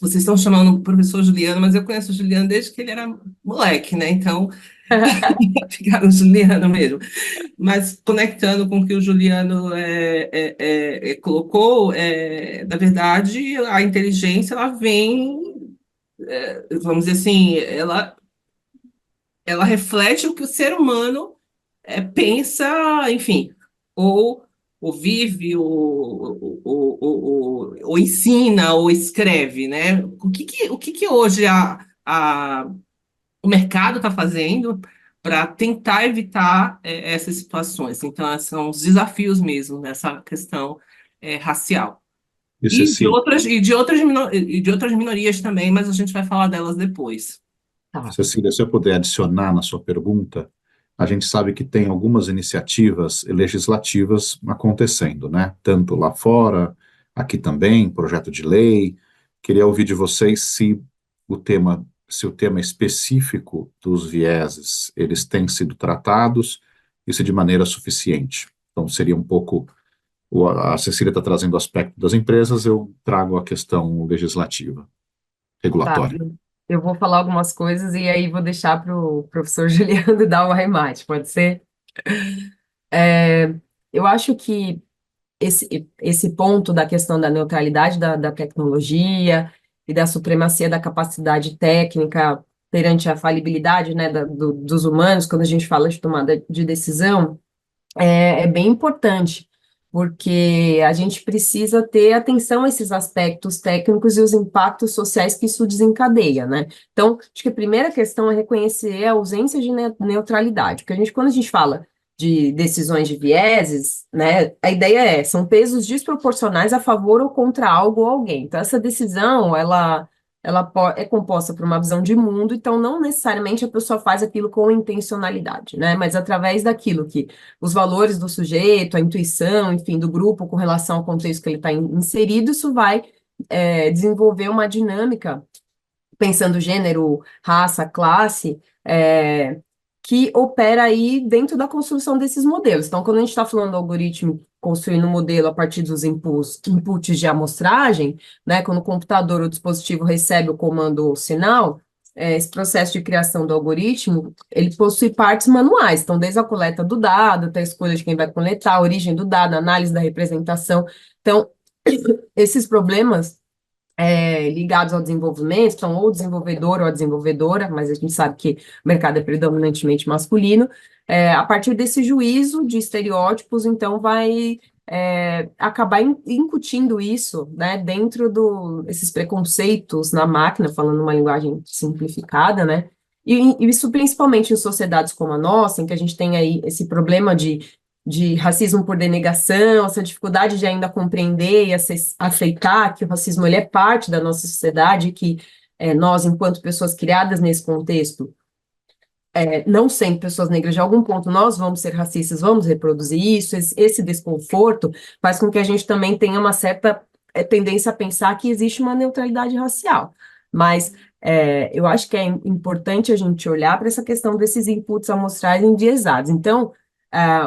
vocês estão chamando o professor Juliano, mas eu conheço o Juliano desde que ele era moleque, né? Então, ficaram Juliano mesmo. Mas conectando com o que o Juliano colocou, na verdade, a inteligência ela vem, vamos dizer assim, ela reflete o que o ser humano pensa, enfim, ou, ou vive, ou ensina, ou escreve, né? O que que hoje o mercado está fazendo para tentar evitar essas situações? Então, são os desafios mesmo nessa questão racial. E E de Cecília, outras, e de outras minorias também, mas a gente vai falar delas depois. Tá. Cecília, se eu puder adicionar na sua pergunta, a gente sabe que tem algumas iniciativas legislativas acontecendo, né? Tanto lá fora, aqui também, projeto de lei. Queria ouvir de vocês se o tema específico dos vieses, eles têm sido tratados e se de maneira suficiente. Então, seria um pouco, a Cecília está trazendo o aspecto das empresas, eu trago a questão legislativa, Tá, regulatória. eu vou falar algumas coisas e aí vou deixar para o professor Juliano dar o arremate, pode ser? É, eu acho que esse ponto da questão da neutralidade da tecnologia e da supremacia da capacidade técnica perante a falibilidade, né, dos humanos, quando a gente fala de tomada de decisão, é bem importante, porque a gente precisa ter atenção a esses aspectos técnicos e os impactos sociais que isso desencadeia, né? Então, acho que a primeira questão é reconhecer a ausência de neutralidade, porque quando a gente fala de decisões de vieses, né, a ideia são pesos desproporcionais a favor ou contra algo ou alguém. Então, essa decisão, ela é composta por uma visão de mundo, então não necessariamente a pessoa faz aquilo com intencionalidade, né, mas através daquilo que os valores do sujeito, a intuição, enfim, do grupo com relação ao contexto que ele está inserido, isso vai desenvolver uma dinâmica, pensando gênero, raça, classe, que opera aí dentro da construção desses modelos. Então, quando a gente está falando do algoritmo construindo um modelo a partir dos inputs de amostragem, né, quando o computador ou o dispositivo recebe o comando ou sinal, esse processo de criação do algoritmo, ele possui partes manuais, então desde a coleta do dado, até a escolha de quem vai coletar, a origem do dado, a análise da representação. Então, esses problemas ligados ao desenvolvimento, então ou desenvolvedor ou a desenvolvedora, mas a gente sabe que o mercado é predominantemente masculino, a partir desse juízo de estereótipos, então vai acabar incutindo isso, né, dentro desses preconceitos na máquina, falando uma linguagem simplificada, né, e isso principalmente em sociedades como a nossa, em que a gente tem aí esse problema de racismo por denegação, essa dificuldade de ainda compreender e aceitar que o racismo ele é parte da nossa sociedade, que nós, enquanto pessoas criadas nesse contexto, não sendo pessoas negras, de algum ponto nós vamos ser racistas, vamos reproduzir isso, esse desconforto faz com que a gente também tenha uma certa tendência a pensar que existe uma neutralidade racial. Mas eu acho que é importante a gente olhar para essa questão desses inputs amostrais enviesados. Então,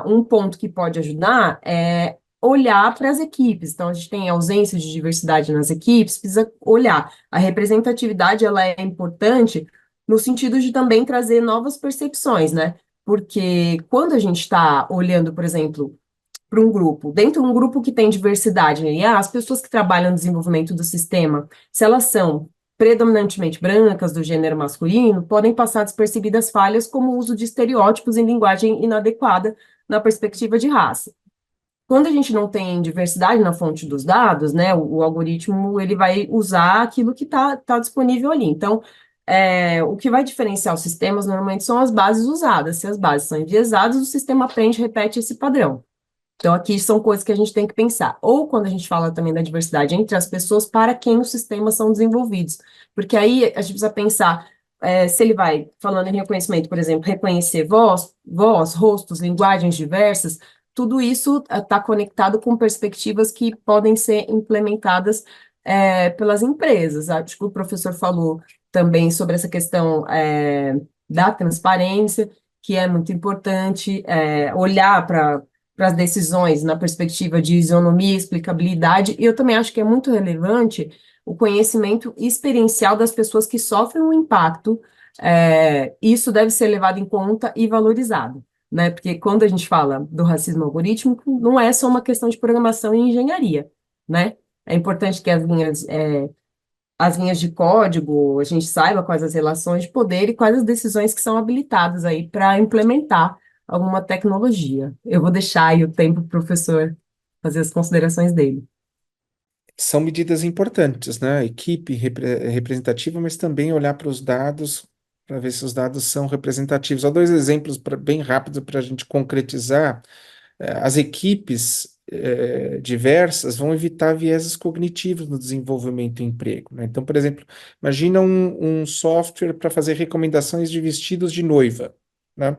um ponto que pode ajudar é olhar para as equipes. Então, a gente tem ausência de diversidade nas equipes, precisa olhar. A representatividade, ela é importante no sentido de também trazer novas percepções, né? Porque quando a gente está olhando, por exemplo, para um grupo, dentro de um grupo que tem diversidade, né? E as pessoas que trabalham no desenvolvimento do sistema, se elas são predominantemente brancas, do gênero masculino, podem passar despercebidas falhas como o uso de estereótipos em linguagem inadequada na perspectiva de raça. Quando a gente não tem diversidade na fonte dos dados, né, o algoritmo ele vai usar aquilo que tá disponível ali. Então, o que vai diferenciar os sistemas normalmente são as bases usadas. Se as bases são enviesadas, o sistema aprende e repete esse padrão. Então, aqui são coisas que a gente tem que pensar. Ou quando a gente fala também da diversidade entre as pessoas para quem os sistemas são desenvolvidos. Porque aí a gente precisa pensar se ele vai, falando em reconhecimento, por exemplo, reconhecer voz, rostos, linguagens diversas, tudo isso está conectado com perspectivas que podem ser implementadas pelas empresas. Acho que o professor falou também sobre essa questão da transparência, que é muito importante, olhar para as decisões na perspectiva de isonomia, explicabilidade, e eu também acho que é muito relevante o conhecimento experiencial das pessoas que sofrem o impacto. Isso deve ser levado em conta e valorizado, né? Porque quando a gente fala do racismo algorítmico, não é só uma questão de programação e engenharia, né? É importante que as linhas de código, a gente saiba quais as relações de poder e quais as decisões que são habilitadas aí para implementar alguma tecnologia. Eu vou deixar aí o tempo para o professor fazer as considerações dele. São medidas importantes, né? Equipe representativa, mas também olhar para os dados, para ver se os dados são representativos. Só dois exemplos bem rápidos para a gente concretizar. As equipes diversas vão evitar vieses cognitivos no desenvolvimento e emprego, né? Então, por exemplo, imagina um software para fazer recomendações de vestidos de noiva, né?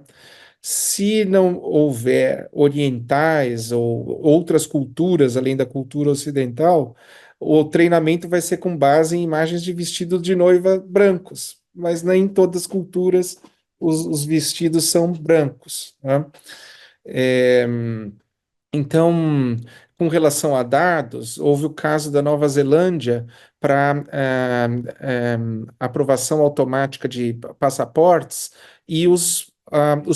Se não houver orientais ou outras culturas além da cultura ocidental, o treinamento vai ser com base em imagens de vestidos de noiva brancos, mas nem em todas as culturas os vestidos são brancos, né? É, então, com relação a dados, houve o caso da Nova Zelândia para aprovação automática de passaportes e os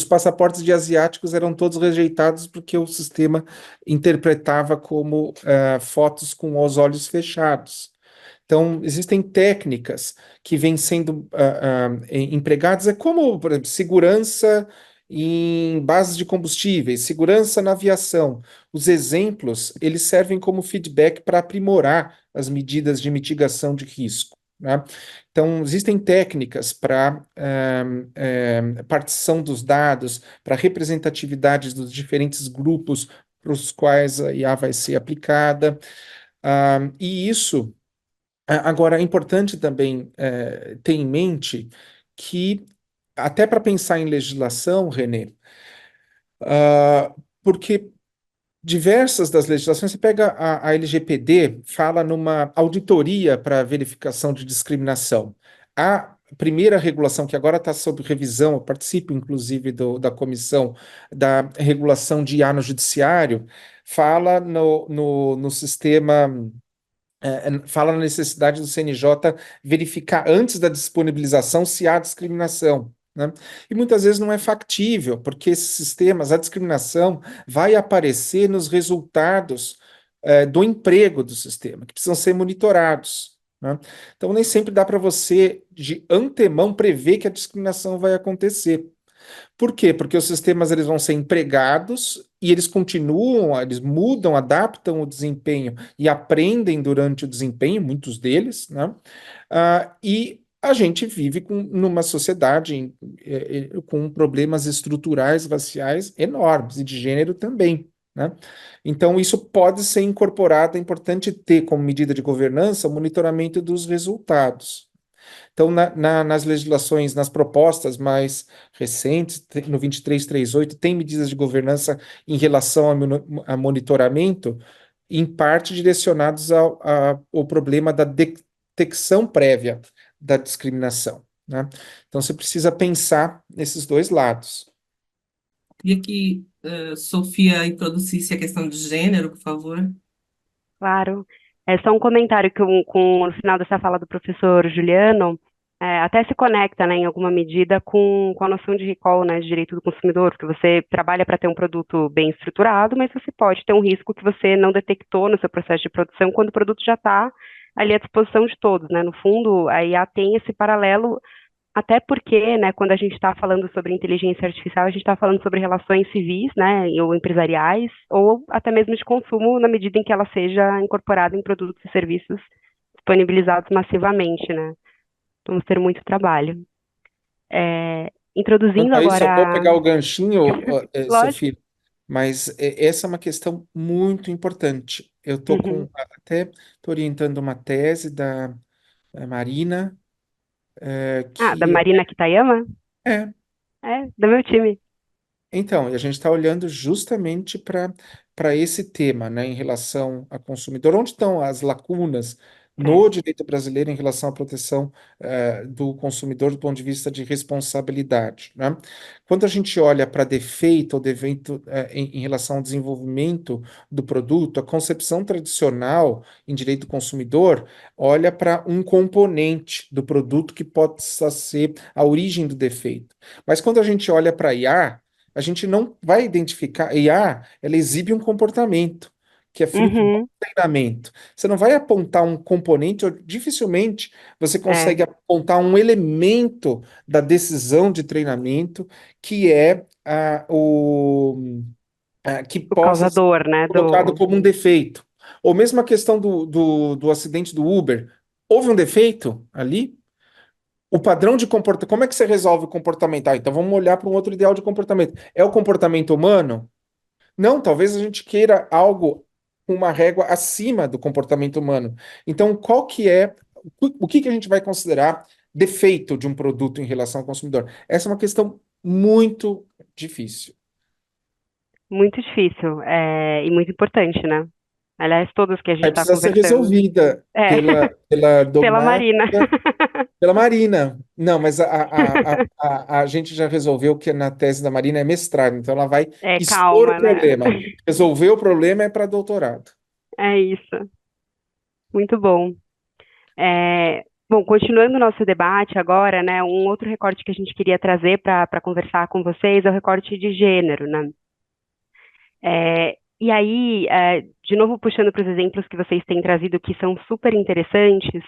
passaportes de asiáticos eram todos rejeitados porque o sistema interpretava como fotos com os olhos fechados. Então, existem técnicas que vêm sendo empregadas, como, por exemplo, segurança em bases de combustíveis, segurança na aviação. Os exemplos, eles servem como feedback para aprimorar as medidas de mitigação de risco, né? Então, existem técnicas para partição dos dados, para representatividade dos diferentes grupos para os quais a IA vai ser aplicada. E isso, agora, é importante também ter em mente que, até para pensar em legislação, Renê, porque diversas das legislações, você pega a LGPD, fala numa auditoria para verificação de discriminação. A primeira regulação, que agora está sob revisão, eu participo, inclusive, da comissão da regulação de IA no judiciário, fala no sistema. Fala na necessidade do CNJ verificar antes da disponibilização se há discriminação, né? E muitas vezes não é factível, porque esses sistemas, a discriminação vai aparecer nos resultados do emprego do sistema, que precisam ser monitorados, né? Então, nem sempre dá para você, de antemão, prever que a discriminação vai acontecer. Por quê? Porque os sistemas eles vão ser empregados e eles continuam, eles mudam, adaptam o desempenho e aprendem durante o desempenho, muitos deles, né? E a gente vive numa sociedade com problemas estruturais, raciais enormes e de gênero também, né? Então, isso pode ser incorporado, é importante ter como medida de governança o monitoramento dos resultados. Então, nas legislações, nas propostas mais recentes, no 2338, tem medidas de governança em relação a monitoramento, em parte direcionados ao problema da detecção prévia da discriminação, né? Então, você precisa pensar nesses dois lados. Queria que Sofia introduzisse a questão de gênero, por favor. Claro. É só um comentário que no final dessa fala do professor Juliano, até se conecta, né, em alguma medida com a noção de recall, né, de direito do consumidor, porque você trabalha para ter um produto bem estruturado, mas você pode ter um risco que você não detectou no seu processo de produção quando o produto já está ali à disposição de todos, né? No fundo, a IA tem esse paralelo, até porque, né, quando a gente está falando sobre inteligência artificial, a gente está falando sobre relações civis, né, ou empresariais, ou até mesmo de consumo, na medida em que ela seja incorporada em produtos e serviços disponibilizados massivamente, né? Vamos ter muito trabalho. Introduzindo Quanto a isso, eu vou agora. pegar o ganchinho, Lógico. Sofia, mas essa é uma questão muito importante. Eu estou Uhum. até tô orientando uma tese da Marina, Da que Marina Kitayama? é, Do meu time. Então, e a gente está olhando justamente para esse tema, né, em relação ao consumidor. Onde estão as lacunas no É. direito brasileiro em relação à proteção do consumidor do ponto de vista de responsabilidade, né? Quando a gente olha para defeito ou defeito em relação ao desenvolvimento do produto, a concepção tradicional em direito do consumidor olha para um componente do produto que possa ser a origem do defeito. Mas quando a gente olha para IA, a gente não vai identificar. A IA, ela exibe um comportamento que é fruto do Uhum. treinamento. Você não vai apontar um componente, ou dificilmente você É. consegue apontar um elemento da decisão de treinamento que é que O possa ser causador, né, colocado do... como um defeito. Ou mesmo a questão do acidente do Uber. Houve um defeito ali? O padrão de comportamento, como é que você resolve o comportamento? Então vamos olhar para um outro ideal de comportamento. É o comportamento humano? Não, talvez a gente queira algo com uma régua acima do comportamento humano. Então, qual que é, o que que a gente vai considerar defeito de um produto em relação ao consumidor? Essa é uma questão muito difícil. Muito difícil, e muito importante, né? Aliás, todos que a gente Aí está precisa ser conversando. resolvida É, pela pela dogmática, Marina. pela Marina. Não, mas a gente já resolveu que na tese da Marina é mestrado, então ela vai É, expor o calma, né? problema. Resolver o problema é para doutorado. É isso. Muito bom. Bom, continuando o nosso debate agora, né, um outro recorte que a gente queria trazer para conversar com vocês é o recorte de gênero, né? E aí, de novo puxando para os exemplos que vocês têm trazido que são super interessantes,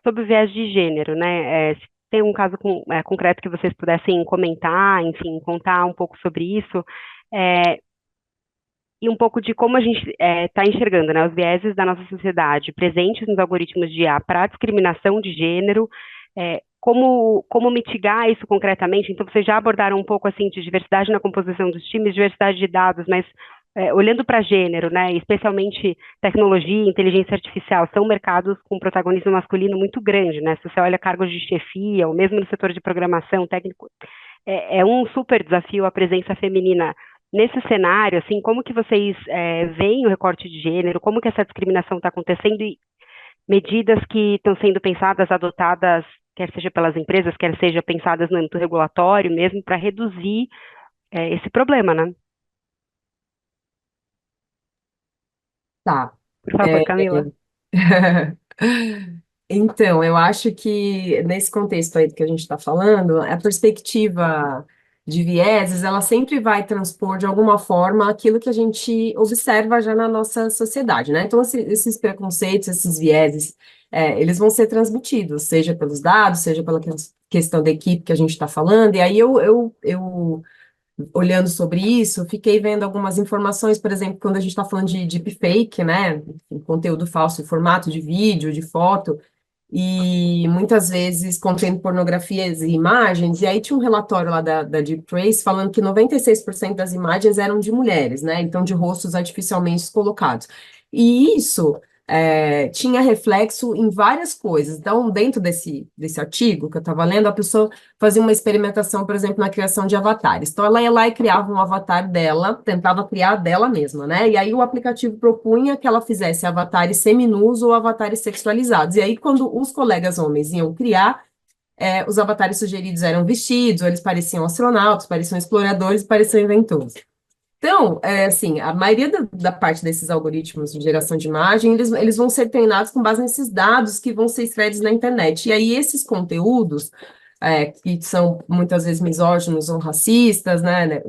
sobre o viés de gênero, né? Se tem um caso concreto que vocês pudessem comentar, enfim, contar um pouco sobre isso, é, e um pouco de como a gente está enxergando, né, os vieses da nossa sociedade presentes nos algoritmos de IA para discriminação de gênero, como mitigar isso concretamente. Então, vocês já abordaram um pouco assim de diversidade na composição dos times, diversidade de dados, mas olhando para gênero, né, especialmente tecnologia, inteligência artificial, são mercados com protagonismo masculino muito grande, né? Se você olha cargos de chefia, ou mesmo no setor de programação técnico, é um super desafio a presença feminina nesse cenário. Assim, como que vocês veem o recorte de gênero, como que essa discriminação está acontecendo e medidas que estão sendo pensadas, adotadas, quer seja pelas empresas, quer seja pensadas no âmbito regulatório mesmo, para reduzir esse problema, né? Tá. Por favor, Camila. Então, eu acho que nesse contexto aí do que a gente está falando, a perspectiva de vieses, ela sempre vai transpor de alguma forma aquilo que a gente observa já na nossa sociedade, né? Então, esses preconceitos, esses vieses, eles vão ser transmitidos, seja pelos dados, seja pela questão da equipe que a gente está falando, e aí eu olhando sobre isso, fiquei vendo algumas informações, por exemplo, quando a gente está falando de deepfake, né? Enfim, conteúdo falso em formato de vídeo, de foto, e muitas vezes contendo pornografias e imagens, e aí tinha um relatório lá da Deep Trace falando que 96% das imagens eram de mulheres, né? Então, de rostos artificialmente colocados. E isso tinha reflexo em várias coisas. Então, dentro desse artigo que eu estava lendo, a pessoa fazia uma experimentação, por exemplo, na criação de avatares. Então, ela ia lá e criava um avatar dela, tentava criar dela mesma, né? E aí o aplicativo propunha que ela fizesse avatares seminus ou avatares sexualizados. E aí, quando os colegas homens iam criar, os avatares sugeridos eram vestidos, ou eles pareciam astronautas, pareciam exploradores, pareciam inventores. Então, assim, a maioria da parte desses algoritmos de geração de imagem, eles vão ser treinados com base nesses dados que vão ser extraídos na internet. E aí, esses conteúdos, que são muitas vezes misóginos ou racistas, né,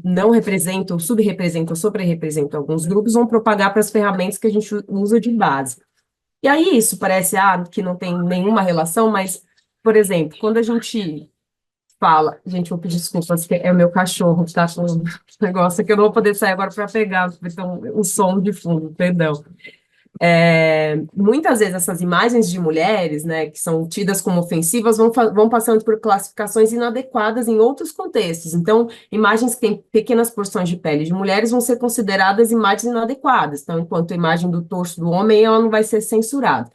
não representam, subrepresentam, sobre-representam alguns grupos, vão propagar para as ferramentas que a gente usa de base. E aí, isso parece que não tem nenhuma relação, mas, por exemplo, quando a gente fala, gente, vou pedir desculpas, que é o meu cachorro que tá com um negócio que eu não vou poder sair agora para pegar, então o som de fundo, perdão. Muitas vezes essas imagens de mulheres, né, que são tidas como ofensivas, vão passando por classificações inadequadas em outros contextos. Então, imagens que têm pequenas porções de pele de mulheres vão ser consideradas imagens inadequadas. Então, enquanto a imagem do torso do homem, ela não vai ser censurada.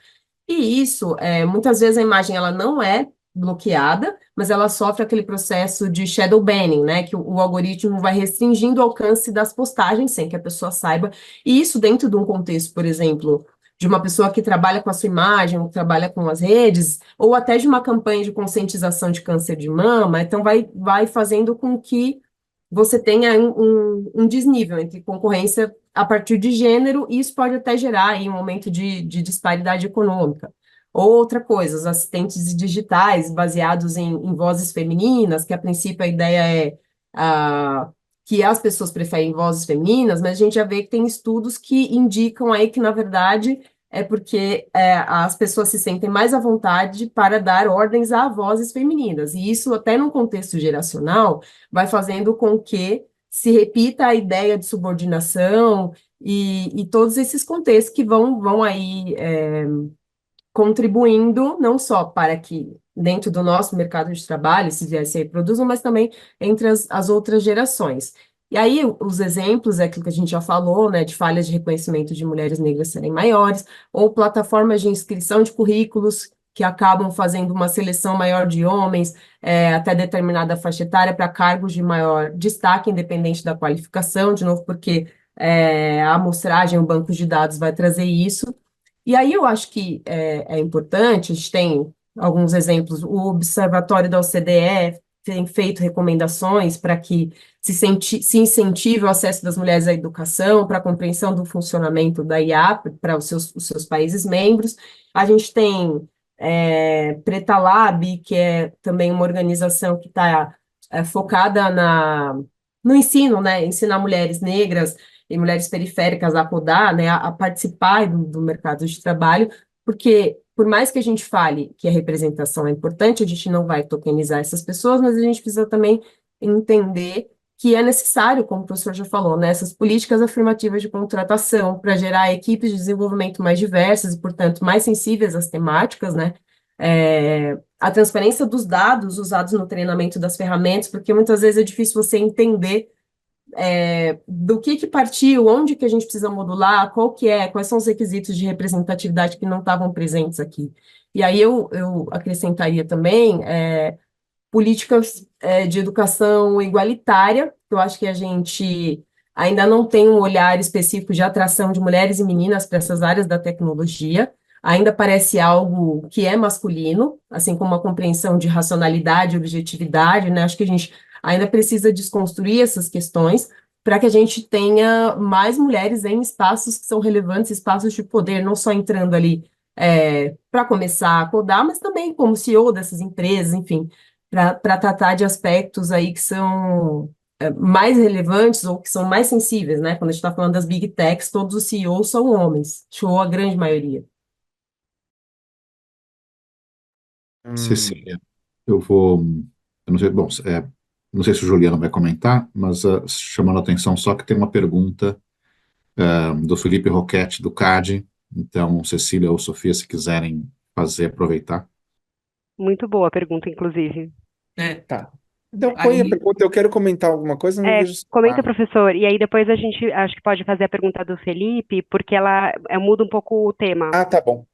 E isso, muitas vezes a imagem ela não é bloqueada, mas ela sofre aquele processo de shadow banning, né, que o algoritmo vai restringindo o alcance das postagens sem que a pessoa saiba, e isso dentro de um contexto, por exemplo, de uma pessoa que trabalha com a sua imagem, ou trabalha com as redes, ou até de uma campanha de conscientização de câncer de mama, então vai fazendo com que você tenha um desnível entre concorrência a partir de gênero, e isso pode até gerar aí um aumento de disparidade econômica. Outra coisa, os assistentes digitais baseados em vozes femininas, que a princípio a ideia é que as pessoas preferem vozes femininas, mas a gente já vê que tem estudos que indicam aí que, na verdade, é porque as pessoas se sentem mais à vontade para dar ordens a vozes femininas, e isso até num contexto geracional vai fazendo com que se repita a ideia de subordinação e todos esses contextos que vão aí contribuindo não só para que dentro do nosso mercado de trabalho esses viés se reproduzam, mas também entre as outras gerações. E aí, os exemplos, é aquilo que a gente já falou, né, de falhas de reconhecimento de mulheres negras serem maiores, ou plataformas de inscrição de currículos que acabam fazendo uma seleção maior de homens, até determinada faixa etária, para cargos de maior destaque, independente da qualificação, de novo, porque a amostragem, o banco de dados vai trazer isso. E aí eu acho que é importante, a gente tem alguns exemplos, o Observatório da OCDE tem feito recomendações para que se incentive o acesso das mulheres à educação, para a compreensão do funcionamento da IA para os seus países membros. A gente tem Preta Lab, que é também uma organização que está focada no ensino, né, ensinar mulheres negras e mulheres periféricas a codar, né, a participar do mercado de trabalho, porque por mais que a gente fale que a representação é importante, a gente não vai tokenizar essas pessoas, mas a gente precisa também entender que é necessário, como o professor já falou, né, essas políticas afirmativas de contratação para gerar equipes de desenvolvimento mais diversas e, portanto, mais sensíveis às temáticas, né, a transparência dos dados usados no treinamento das ferramentas, porque muitas vezes é difícil você entender do que partiu, onde que a gente precisa modular, quais são os requisitos de representatividade que não estavam presentes aqui. E aí eu acrescentaria também políticas de educação igualitária, que eu acho que a gente ainda não tem um olhar específico de atração de mulheres e meninas para essas áreas da tecnologia, ainda parece algo que é masculino, assim como a compreensão de racionalidade, objetividade, né? Acho que a gente ainda precisa desconstruir essas questões para que a gente tenha mais mulheres em espaços que são relevantes, espaços de poder, não só entrando ali para começar a codar, mas também como CEO dessas empresas, enfim, para tratar de aspectos aí que são mais relevantes ou que são mais sensíveis, né? Quando a gente está falando das big techs, todos os CEOs são homens, ou a grande maioria. Cecília, eu não sei, bom, não sei se o Juliano vai comentar, mas chamando a atenção só que tem uma pergunta do Felipe Roquette, do CAD, então Cecília ou Sofia, se quiserem aproveitar. Muito boa a pergunta, inclusive. Tá. Então, põe a pergunta, eu quero comentar alguma coisa, não vejo... Comenta, professor, e aí depois a gente acho que pode fazer a pergunta do Felipe, porque ela muda um pouco o tema. Ah, tá bom.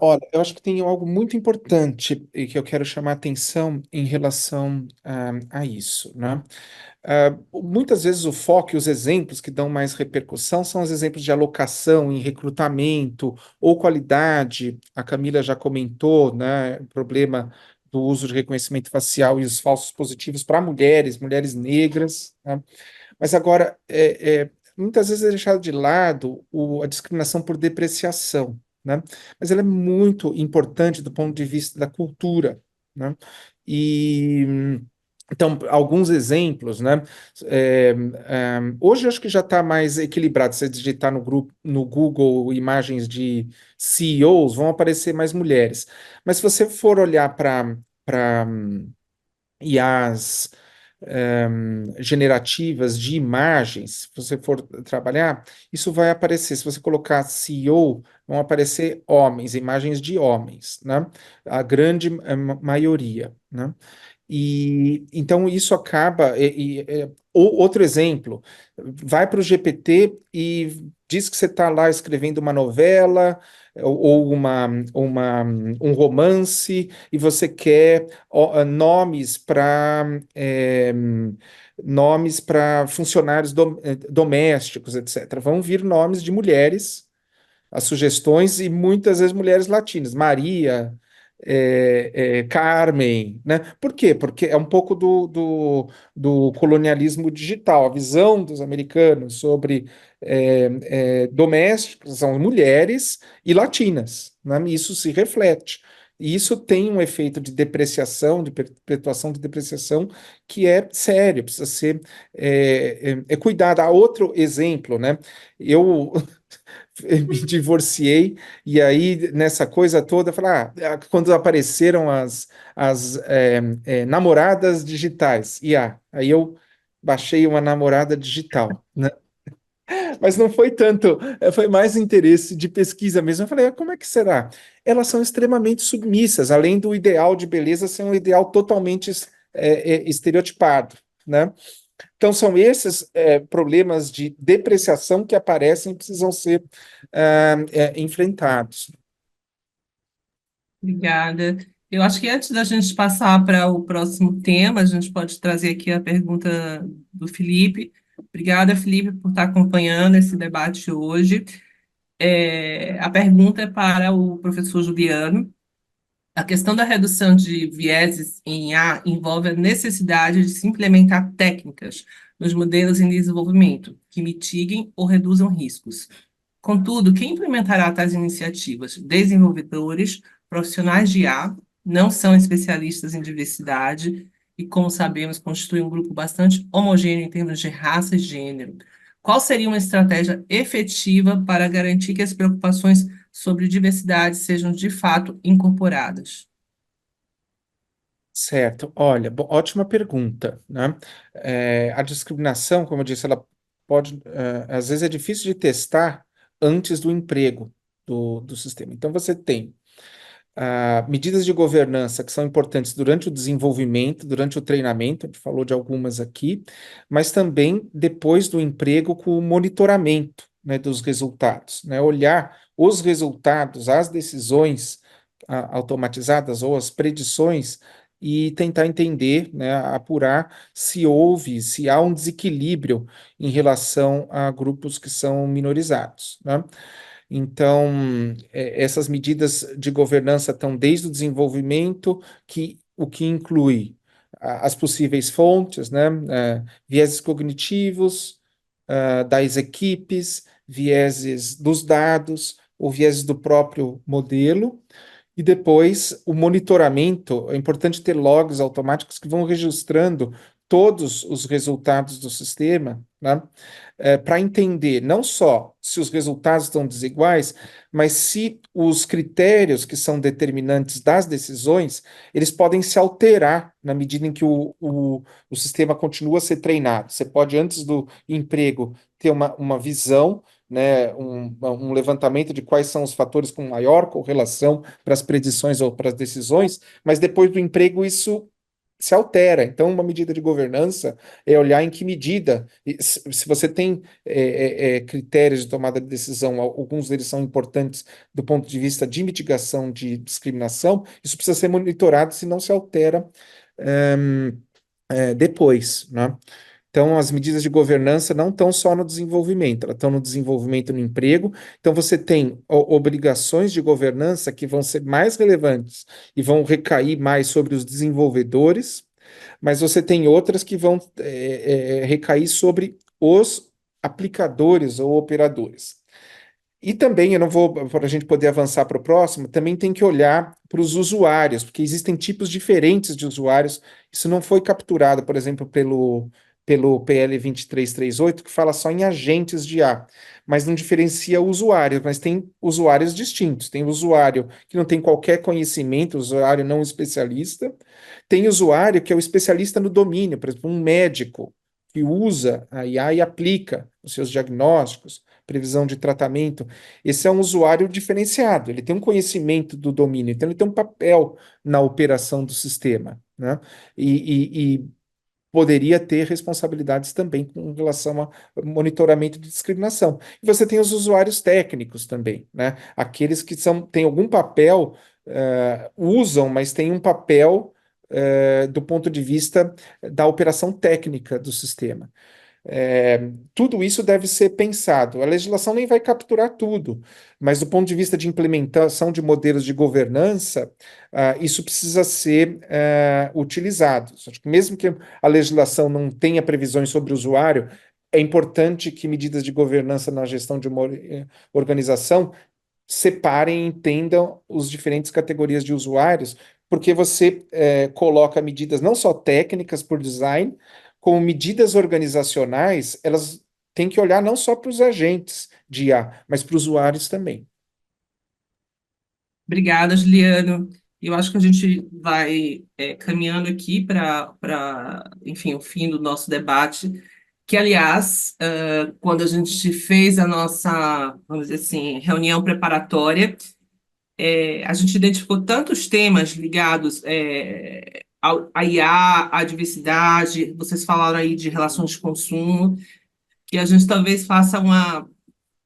Olha, eu acho que tem algo muito importante e que eu quero chamar a atenção em relação a isso, né? Muitas vezes o foco e os exemplos que dão mais repercussão são os exemplos de alocação em recrutamento ou qualidade. A Camila já comentou, né, o problema do uso de reconhecimento facial e os falsos positivos para mulheres negras, né? Mas agora, muitas vezes é deixado de lado a discriminação por depreciação, né? Mas ela é muito importante do ponto de vista da cultura, né? E então, alguns exemplos, né? Hoje eu acho que já está mais equilibrado. Se você digitar no Google imagens de CEOs, vão aparecer mais mulheres. Mas se você for olhar para IAs generativas de imagens, se você for trabalhar, isso vai aparecer. Se você colocar CEO, vão aparecer homens, imagens de homens, né? A grande maioria, né? E então isso acaba. Outro exemplo, vai para o GPT e diz que você está lá escrevendo uma novela, ou um romance, e você quer nomes para funcionários domésticos, etc. Vão vir nomes de mulheres, as sugestões, e muitas vezes mulheres latinas, Maria, Carmen, né? Por quê? Porque é um pouco do colonialismo digital, a visão dos americanos sobre domésticos são mulheres e latinas, né? Isso se reflete. E isso tem um efeito de depreciação, de perpetuação de depreciação, que é sério, precisa ser cuidado. Há outro exemplo, né? Eu me divorciei, e aí nessa coisa toda, eu falei, quando apareceram as namoradas digitais, aí eu baixei uma namorada digital, né? Mas não foi tanto, foi mais interesse de pesquisa mesmo. Eu falei, como é que será? Elas são extremamente submissas, além do ideal de beleza ser um ideal totalmente estereotipado, né? Então, são esses problemas de depreciação que aparecem e precisam ser enfrentados. Obrigada. Eu acho que antes da gente passar para o próximo tema, a gente pode trazer aqui a pergunta do Felipe. Obrigada, Felipe, por estar acompanhando esse debate hoje. A pergunta é para o professor Juliano. A questão da redução de vieses em A envolve a necessidade de se implementar técnicas nos modelos em desenvolvimento que mitiguem ou reduzam riscos. Contudo, quem implementará tais iniciativas? Desenvolvedores, profissionais de IA, não são especialistas em diversidade e, como sabemos, constituem um grupo bastante homogêneo em termos de raça e gênero. Qual seria uma estratégia efetiva para garantir que as preocupações sobre diversidade sejam de fato incorporadas? Certo, olha, ótima pergunta, né? A discriminação, como eu disse, ela pode, às vezes é difícil de testar antes do emprego do sistema. Então, você tem medidas de governança que são importantes durante o desenvolvimento, durante o treinamento, a gente falou de algumas aqui, mas também depois do emprego com o monitoramento, né, dos resultados, né? Olhar os resultados, as decisões automatizadas ou as predições e tentar entender, né, apurar se há um desequilíbrio em relação a grupos que são minorizados, né? Então, essas medidas de governança estão desde o desenvolvimento, o que inclui as possíveis fontes, né, vieses cognitivos, das equipes, vieses dos dados, ou vieses do próprio modelo, e depois o monitoramento. É importante ter logs automáticos que vão registrando todos os resultados do sistema, né? Para entender não só se os resultados estão desiguais, mas se os critérios que são determinantes das decisões, eles podem se alterar na medida em que o sistema continua a ser treinado. Você pode, antes do emprego, ter uma visão, né, um levantamento de quais são os fatores com maior correlação para as predições ou para as decisões, mas depois do emprego isso se altera. Então, uma medida de governança é olhar em que medida, se você tem critérios de tomada de decisão, alguns deles são importantes do ponto de vista de mitigação de discriminação, isso precisa ser monitorado se não se altera depois, né? Então, as medidas de governança não estão só no desenvolvimento, elas estão no desenvolvimento e no emprego. Então, você tem obrigações de governança que vão ser mais relevantes e vão recair mais sobre os desenvolvedores, mas você tem outras que vão recair sobre os aplicadores ou operadores. E também, eu não vou, para a gente poder avançar para o próximo, também tem que olhar para os usuários, porque existem tipos diferentes de usuários. Isso não foi capturado, por exemplo, pelo PL 2338, que fala só em agentes de IA, mas não diferencia usuários, mas tem usuários distintos. Tem usuário que não tem qualquer conhecimento, usuário não especialista. Tem usuário que é o especialista no domínio, por exemplo, um médico que usa a IA e aplica os seus diagnósticos, previsão de tratamento. Esse é um usuário diferenciado, ele tem um conhecimento do domínio, então ele tem um papel na operação do sistema, né? E poderia ter responsabilidades também com relação a monitoramento de discriminação. E você tem os usuários técnicos também, né? Aqueles que têm algum papel, usam, mas têm um papel do ponto de vista da operação técnica do sistema. Tudo isso deve ser pensado. A legislação nem vai capturar tudo, mas do ponto de vista de implementação de modelos de governança, isso precisa ser utilizado. Acho que mesmo que a legislação não tenha previsões sobre o usuário, é importante que medidas de governança na gestão de uma organização separem e entendam as diferentes categorias de usuários, porque você coloca medidas não só técnicas por design, como medidas organizacionais, elas têm que olhar não só para os agentes de IA, mas para os usuários também. Obrigada, Juliano. Eu acho que a gente vai caminhando aqui enfim, o fim do nosso debate, que, aliás, quando a gente fez a nossa, vamos dizer assim, reunião preparatória, a gente identificou tantos temas ligados à IA, à diversidade, vocês falaram aí de relações de consumo, que a gente talvez faça um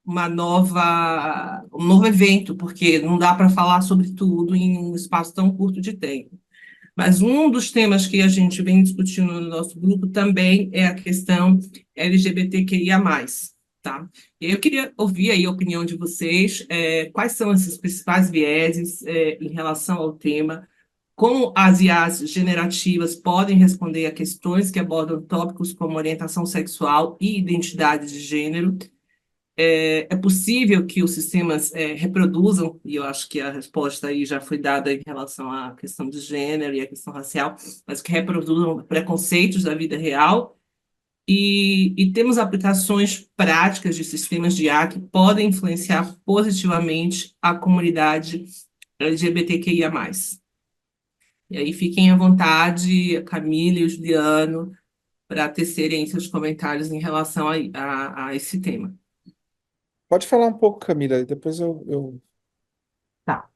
novo evento, porque não dá para falar sobre tudo em um espaço tão curto de tempo. Mas um dos temas que a gente vem discutindo no nosso grupo também é a questão LGBTQIA+, tá? E aí eu queria ouvir aí a opinião de vocês, quais são esses principais vieses em relação ao tema, como as IAs generativas podem responder a questões que abordam tópicos como orientação sexual e identidade de gênero. É possível que os sistemas reproduzam, e eu acho que a resposta aí já foi dada em relação à questão de gênero e à questão racial, mas que reproduzam preconceitos da vida real, e temos aplicações práticas de sistemas de IA que podem influenciar positivamente a comunidade LGBTQIA+. E aí fiquem à vontade, a Camila e o Juliano, para tecerem seus comentários em relação a esse tema. Pode falar um pouco, Camila, depois eu... Tá.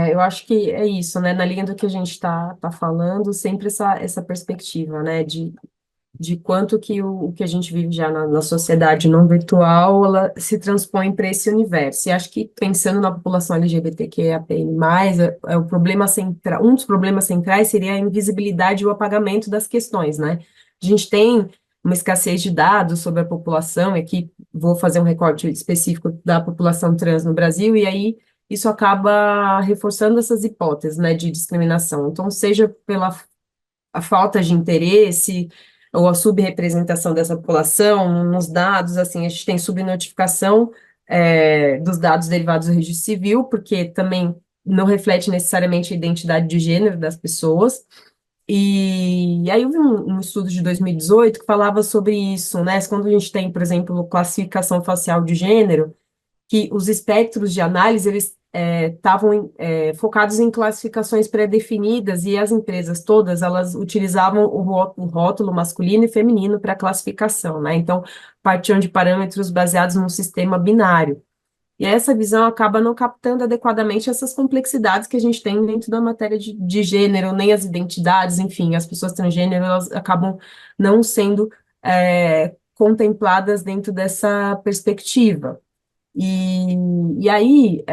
Eu acho que é isso, né? Na linha do que a gente tá falando, sempre essa perspectiva, né? De quanto que o que a gente vive já na sociedade não virtual, ela se transpõe para esse universo. E acho que pensando na população LGBTQIAPN+, o problema central, um dos problemas centrais seria a invisibilidade e o apagamento das questões, né? A gente tem uma escassez de dados sobre a população, e aqui vou fazer um recorte específico da população trans no Brasil, e aí isso acaba reforçando essas hipóteses, né, de discriminação. Então, seja pela a falta de interesse ou a subrepresentação dessa população nos dados, assim, a gente tem subnotificação dos dados derivados do registro civil, porque também não reflete necessariamente a identidade de gênero das pessoas. E aí eu vi um estudo de 2018 que falava sobre isso, né? Quando a gente tem, por exemplo, classificação facial de gênero, que os espectros de análise, eles estavam focados em classificações pré-definidas, e as empresas todas, elas utilizavam o rótulo masculino e feminino para classificação, né? Então, partiam de parâmetros baseados num sistema binário. E essa visão acaba não captando adequadamente essas complexidades que a gente tem dentro da matéria de gênero, nem as identidades, enfim, as pessoas transgênero, elas acabam não sendo contempladas dentro dessa perspectiva. E aí,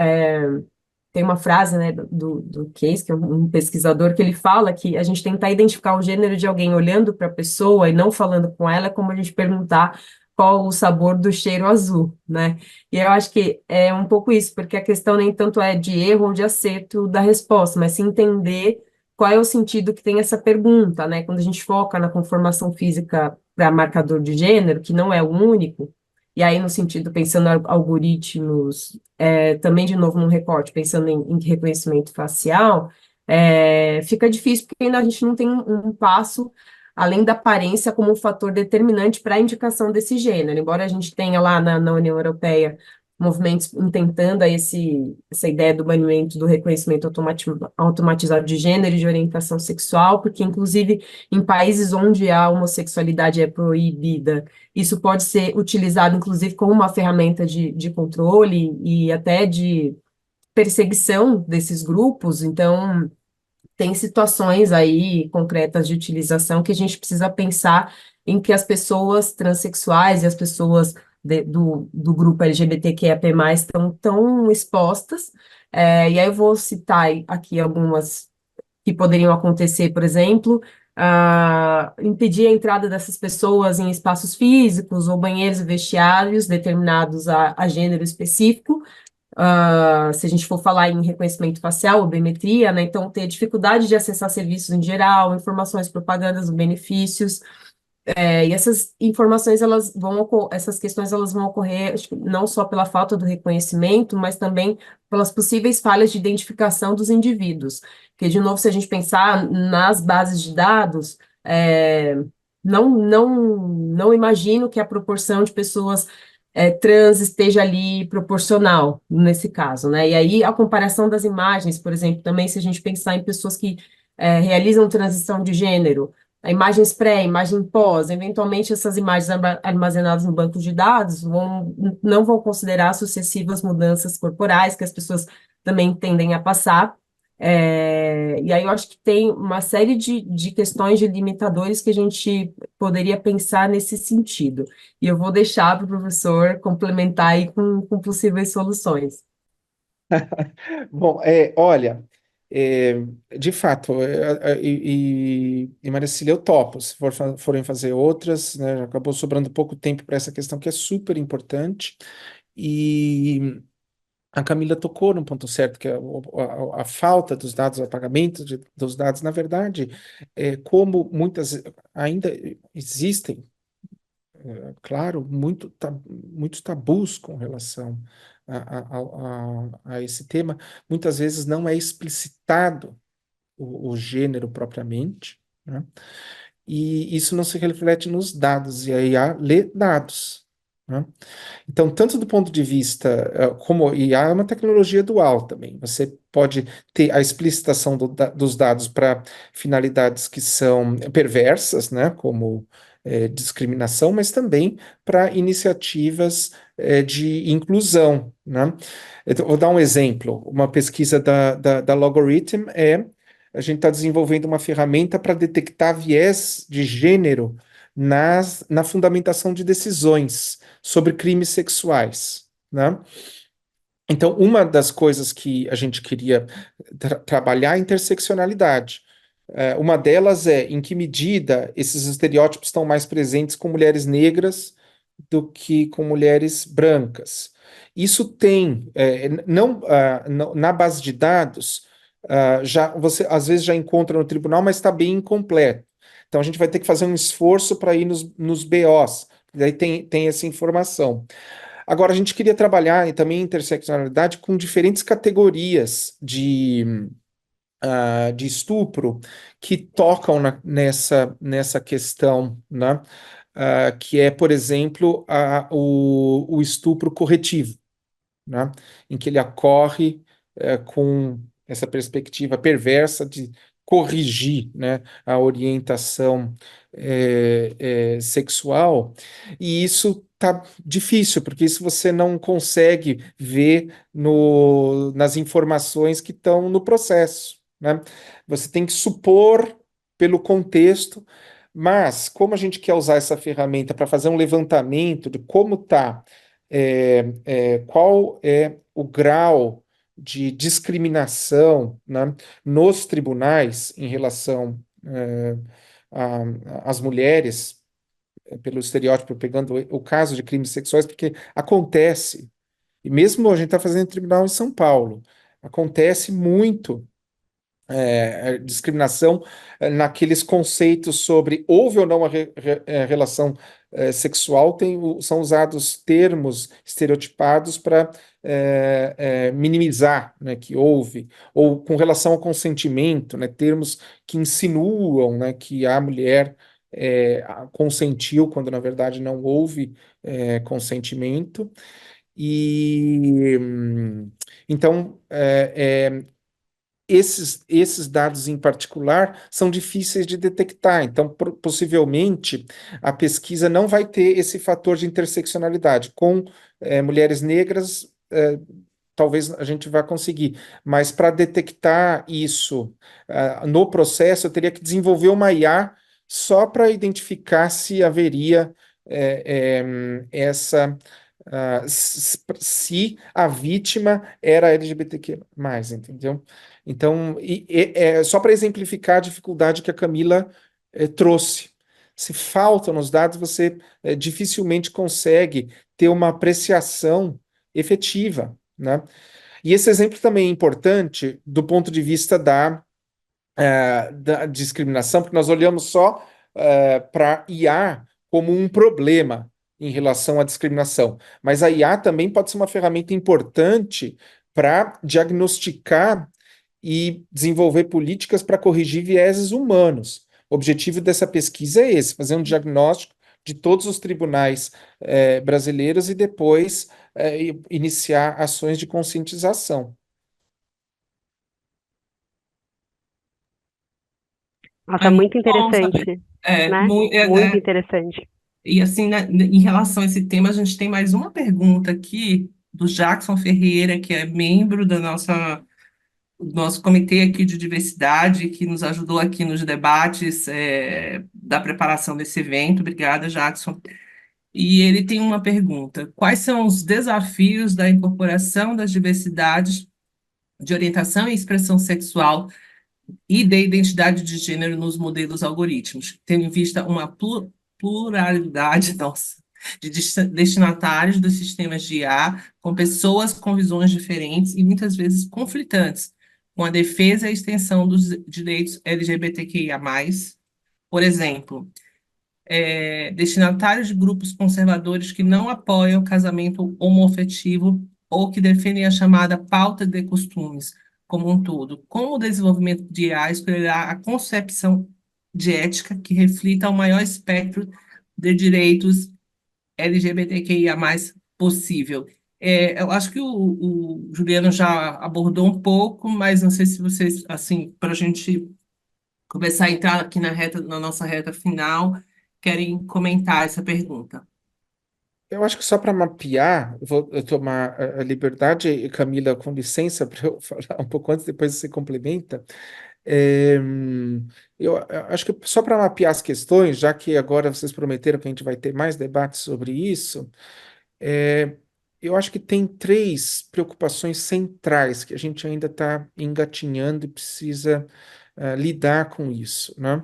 tem uma frase, né, do Case, que é um pesquisador, que ele fala que a gente tentar identificar o gênero de alguém olhando para a pessoa e não falando com ela é como a gente perguntar qual o sabor do cheiro azul, né? E eu acho que é um pouco isso, porque a questão nem tanto é de erro ou de acerto da resposta, mas sim entender qual é o sentido que tem essa pergunta, né? Quando a gente foca na conformação física para marcador de gênero, que não é o único, e aí no sentido, pensando em algoritmos, também de novo num recorte, pensando em reconhecimento facial, fica difícil, porque ainda a gente não tem um passo além da aparência como um fator determinante para a indicação desse gênero, embora a gente tenha lá na União Europeia movimentos intentando essa ideia do banimento do reconhecimento automatizado de gênero e de orientação sexual, porque, inclusive, em países onde a homossexualidade é proibida, isso pode ser utilizado, inclusive, como uma ferramenta de controle e até de perseguição desses grupos. Então, tem situações aí concretas de utilização que a gente precisa pensar em que as pessoas transexuais e as pessoas do grupo LGBTQIAP+, estão tão expostas. E aí eu vou citar aqui algumas que poderiam acontecer, por exemplo, impedir a entrada dessas pessoas em espaços físicos ou banheiros e vestiários determinados a gênero específico. Se a gente for falar em reconhecimento facial ou biometria, né, então ter dificuldade de acessar serviços em geral, informações, propagandas, benefícios, e essas informações, essas questões, elas vão ocorrer, acho que não só pela falta do reconhecimento, mas também pelas possíveis falhas de identificação dos indivíduos. Porque, de novo, se a gente pensar nas bases de dados, não imagino que a proporção de pessoas trans esteja ali proporcional nesse caso, né? E aí a comparação das imagens, por exemplo, também se a gente pensar em pessoas que realizam transição de gênero, imagens pré, imagem pós, eventualmente essas imagens armazenadas no banco de dados não vão considerar sucessivas mudanças corporais que as pessoas também tendem a passar. E aí eu acho que tem uma série de questões de limitadores que a gente poderia pensar nesse sentido. E eu vou deixar para o professor complementar aí com possíveis soluções. Bom, olha, é, de fato, e Maricília, eu topo, se forem fazer outras, né, acabou sobrando pouco tempo para essa questão que é super importante, e a Camila tocou no ponto certo, que é a falta dos dados, o apagamento dos dados, na verdade, como muitas ainda existem, claro, muitos tabus com relação a esse tema, muitas vezes não é explicitado o gênero propriamente, né? E isso não se reflete nos dados, e aí há ler dados, né? Então, tanto do ponto de vista, como IA é uma tecnologia dual também, você pode ter a explicitação dos dados para finalidades que são perversas, né, como discriminação, mas também para iniciativas de inclusão, né? Eu vou dar um exemplo, uma pesquisa da Logarithm a gente está desenvolvendo uma ferramenta para detectar viés de gênero na fundamentação de decisões sobre crimes sexuais, né? Então, uma das coisas que a gente queria trabalhar é a interseccionalidade. Uma delas é em que medida esses estereótipos estão mais presentes com mulheres negras do que com mulheres brancas. Isso tem, na base de dados, já você às vezes já encontra no tribunal, mas está bem incompleto. Então a gente vai ter que fazer um esforço para ir nos BOs, daí tem essa informação. Agora, a gente queria trabalhar também interseccionalidade com diferentes categorias de estupro que tocam nessa questão, né? Que é, por exemplo, o estupro corretivo, né? Em que ele ocorre com essa perspectiva perversa de corrigir, né, a orientação sexual, e isso tá difícil, porque isso você não consegue ver nas informações que estão no processo, né? Você tem que supor pelo contexto, mas como a gente quer usar essa ferramenta para fazer um levantamento de como está, qual é o grau de discriminação, né, nos tribunais em relação às mulheres, pelo estereótipo, pegando o caso de crimes sexuais, porque acontece, e mesmo a gente está fazendo tribunal em São Paulo, acontece muito discriminação naqueles conceitos sobre houve ou não a relação sexual, são usados termos estereotipados para minimizar, né, que houve, ou com relação ao consentimento, né, termos que insinuam, né, que a mulher consentiu, quando na verdade não houve consentimento. Então, esses dados em particular são difíceis de detectar, então possivelmente a pesquisa não vai ter esse fator de interseccionalidade com mulheres negras talvez a gente vá conseguir, mas para detectar isso no processo, eu teria que desenvolver uma IA só para identificar se haveria essa. Se a vítima era LGBTQ+, entendeu? Então, só para exemplificar a dificuldade que a Camila trouxe. Se faltam nos dados, você dificilmente consegue ter uma apreciação efetiva, né? E esse exemplo também é importante do ponto de vista da discriminação, porque nós olhamos só para IA como um problema em relação à discriminação, mas a IA também pode ser uma ferramenta importante para diagnosticar e desenvolver políticas para corrigir vieses humanos. O objetivo dessa pesquisa é esse, fazer um diagnóstico de todos os tribunais brasileiros e depois iniciar ações de conscientização. Nossa, Muito muito bom saber. interessante, né? Muito interessante. E assim, né, em relação a esse tema, a gente tem mais uma pergunta aqui do Jackson Ferreira, que é membro do nosso comitê aqui de diversidade, que nos ajudou aqui nos debates da preparação desse evento. Obrigada, Jackson. E ele tem uma pergunta: quais são os desafios da incorporação das diversidades de orientação e expressão sexual e da identidade de gênero nos modelos algorítmicos, tendo em vista uma pluralidade, nossa, de destinatários dos sistemas de IA, com pessoas com visões diferentes e muitas vezes conflitantes, com a defesa e a extensão dos direitos LGBTQIA+, por exemplo, destinatários de grupos conservadores que não apoiam o casamento homoafetivo ou que defendem a chamada pauta de costumes como um todo. Como o desenvolvimento de IA escolherá a concepção de ética que reflita o maior espectro de direitos LGBTQIA+ possível? Eu acho que o Juliano já abordou um pouco, mas não sei se vocês, assim, para a gente começar a entrar aqui na nossa reta final, querem comentar essa pergunta. Eu acho que só para mapear, eu vou tomar a liberdade, e Camila, com licença, para eu falar um pouco antes, depois você complementa. É, eu acho que só para mapear as questões, já que agora vocês prometeram que a gente vai ter mais debates sobre isso, é, eu acho que tem três preocupações centrais que a gente ainda está engatinhando e precisa lidar com isso, né?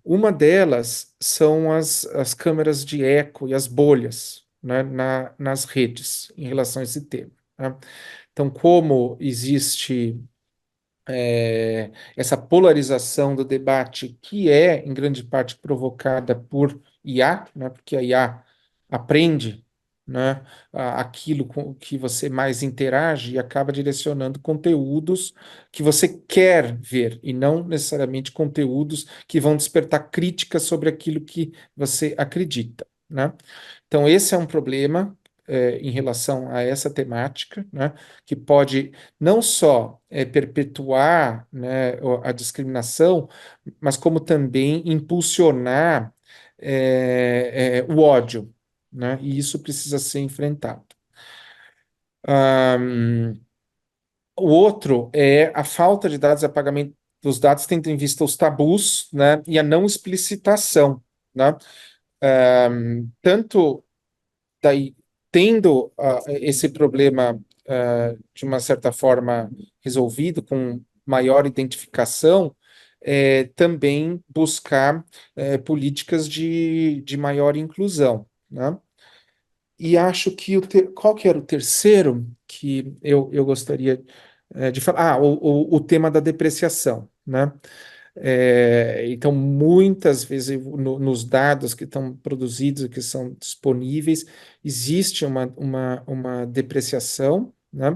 Uma delas são as câmeras de eco e as bolhas, né, nas redes em relação a esse tema, né? Então, como existe essa polarização do debate, que é, em grande parte, provocada por IA, né, porque a IA aprende, né, aquilo com que você mais interage e acaba direcionando conteúdos que você quer ver, e não necessariamente conteúdos que vão despertar críticas sobre aquilo que você acredita, né? Então, esse é um problema em relação a essa temática, né, que pode não só perpetuar, né, a discriminação, mas como também impulsionar o ódio, né, e isso precisa ser enfrentado. O outro é a falta de dados e apagamento dos dados, tendo em vista os tabus, né, e a não explicitação, né, tanto daí, tendo esse problema de uma certa forma resolvido, com maior identificação, também buscar políticas de maior inclusão, né? E acho que qual que era o terceiro que eu gostaria de falar? O tema da depreciação, né? Então, muitas vezes, nos dados que estão produzidos, que são disponíveis, existe uma depreciação, né?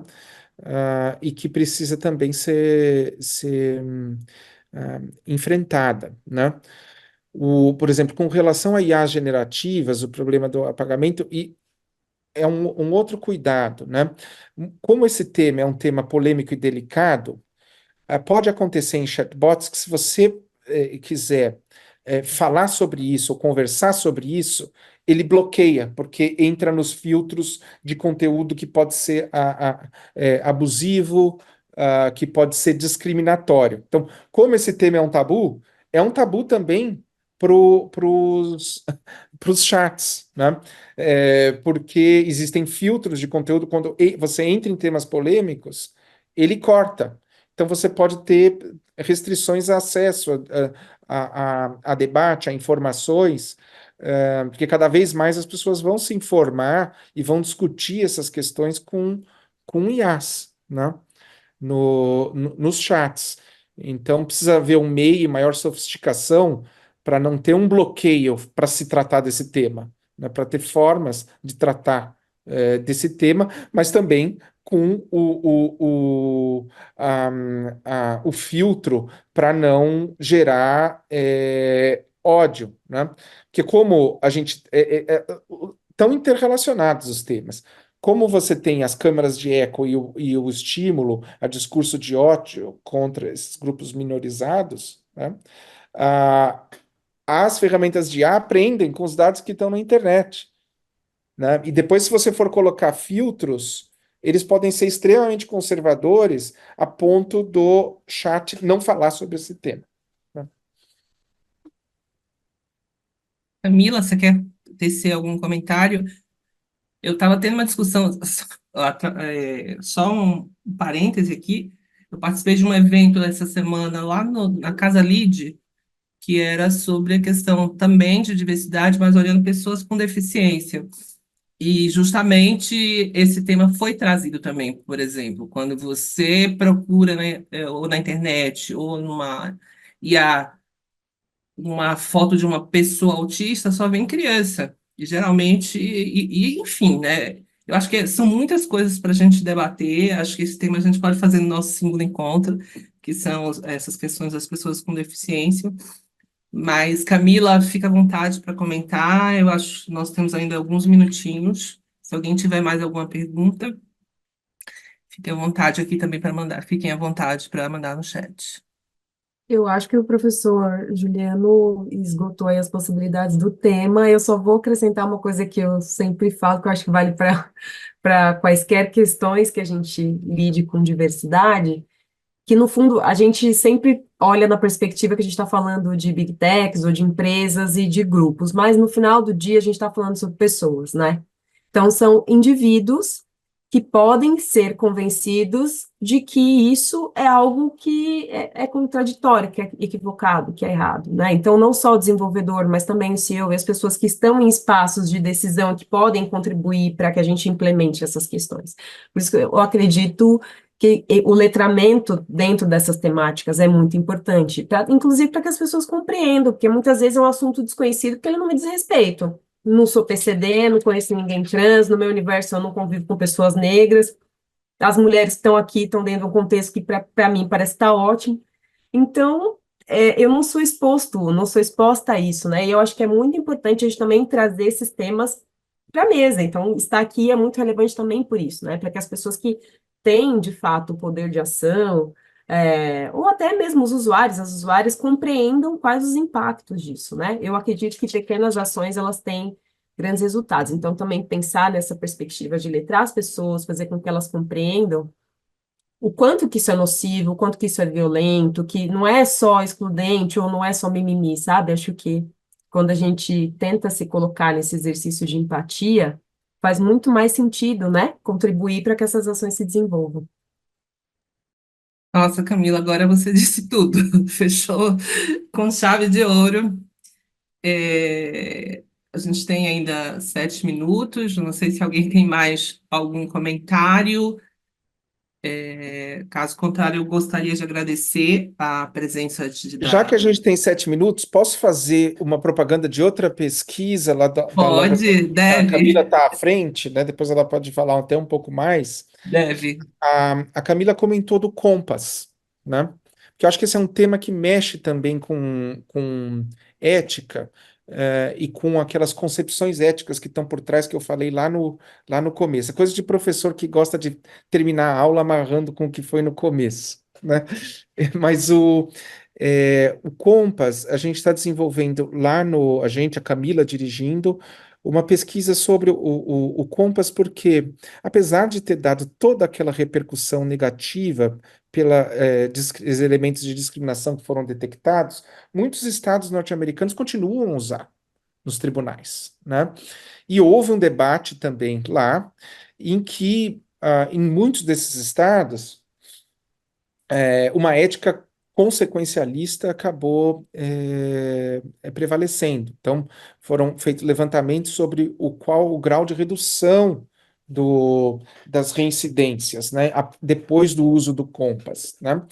E que precisa também ser enfrentada, né? Por exemplo, com relação a IAs generativas, o problema do apagamento é um outro cuidado, né? Como esse tema é um tema polêmico e delicado, pode acontecer em chatbots que, se você quiser falar sobre isso ou conversar sobre isso, ele bloqueia, porque entra nos filtros de conteúdo que pode ser abusivo, que pode ser discriminatório. Então, como esse tema é um tabu também para os chats, né? Porque existem filtros de conteúdo, quando você entra em temas polêmicos, ele corta. Então, você pode ter restrições a acesso a debate, a informações, porque cada vez mais as pessoas vão se informar e vão discutir essas questões com IAs, né? Nos chats. Então, precisa haver um meio e maior sofisticação para não ter um bloqueio para se tratar desse tema, né? Para ter formas de tratar desse tema, mas também com o filtro para não gerar ódio, né? Porque como a gente estão interrelacionados os temas. Como você tem as câmaras de eco e o estímulo a discurso de ódio contra esses grupos minorizados, né? Ah, as ferramentas de IA aprendem com os dados que estão na internet, né? E depois, se você for colocar filtros, eles podem ser extremamente conservadores a ponto do chat não falar sobre esse tema, né? Camila, você quer tecer algum comentário? Eu estava tendo uma discussão, só um parêntese aqui. Eu participei de um evento essa semana lá na Casa Lide, que era sobre a questão também de diversidade, mas olhando pessoas com deficiência. E justamente esse tema foi trazido também, por exemplo, quando você procura, né, ou na internet, ou numa IA, uma foto de uma pessoa autista, só vem criança. E geralmente, enfim, né? Eu acho que são muitas coisas para a gente debater. Acho que esse tema a gente pode fazer no nosso segundo encontro, que são essas questões das pessoas com deficiência. Mas, Camila, fica à vontade para comentar. Eu acho que nós temos ainda alguns minutinhos. Se alguém tiver mais alguma pergunta, fiquem à vontade aqui também para mandar. Fiquem à vontade para mandar no chat. Eu acho que o professor Juliano esgotou aí as possibilidades do tema. Eu só vou acrescentar uma coisa que eu sempre falo, que eu acho que vale para quaisquer questões que a gente lide com diversidade, que no fundo a gente sempre olha na perspectiva que a gente está falando de big techs ou de empresas e de grupos, mas no final do dia a gente está falando sobre pessoas, né? Então são indivíduos que podem ser convencidos de que isso é algo que é contraditório, que é equivocado, que é errado, né? Então não só o desenvolvedor, mas também o CEO e as pessoas que estão em espaços de decisão que podem contribuir para que a gente implemente essas questões. Por isso que eu acredito que o letramento dentro dessas temáticas é muito importante, inclusive para que as pessoas compreendam, porque muitas vezes é um assunto desconhecido porque ele não me diz respeito. Não sou PCD, não conheço ninguém trans, no meu universo eu não convivo com pessoas negras, as mulheres que estão aqui estão dentro de um contexto que para mim parece estar ótimo. Então, eu não sou exposta a isso, né? E eu acho que é muito importante a gente também trazer esses temas para a mesa. Então, estar aqui é muito relevante também por isso, né? Para que as pessoas que têm, de fato, o poder de ação, ou até mesmo os usuários, as usuárias compreendam quais os impactos disso, né? Eu acredito que pequenas ações, elas têm grandes resultados. Então, também pensar nessa perspectiva de letrar as pessoas, fazer com que elas compreendam o quanto que isso é nocivo, o quanto que isso é violento, que não é só excludente ou não é só mimimi, sabe? Acho que quando a gente tenta se colocar nesse exercício de empatia, faz muito mais sentido, né? Contribuir para que essas ações se desenvolvam. Nossa, Camila, agora você disse tudo. Fechou com chave de ouro. A gente tem ainda 7 minutos. Não sei se alguém tem mais algum comentário. Caso contrário, eu gostaria de agradecer a presença Já que a gente tem 7 minutos, posso fazer uma propaganda de outra pesquisa lá da Pode, a Camila deve, está à frente, né? Depois ela pode falar até um pouco mais. deve. A Camila comentou do Compass, né? Que eu acho que esse é um tema que mexe também com ética, e com aquelas concepções éticas que estão por trás que eu falei lá no começo. É coisa de professor que gosta de terminar a aula amarrando com o que foi no começo. né? Mas o Compass, a gente está desenvolvendo lá a Camila dirigindo, uma pesquisa sobre o Compass, porque apesar de ter dado toda aquela repercussão negativa os elementos de discriminação que foram detectados, muitos estados norte-americanos continuam a usar nos tribunais, né? E houve um debate também lá, em que, em muitos desses estados, uma ética consequencialista acabou prevalecendo. Então, foram feitos levantamentos sobre qual o grau de redução das reincidências, né, depois do uso do Compass, né?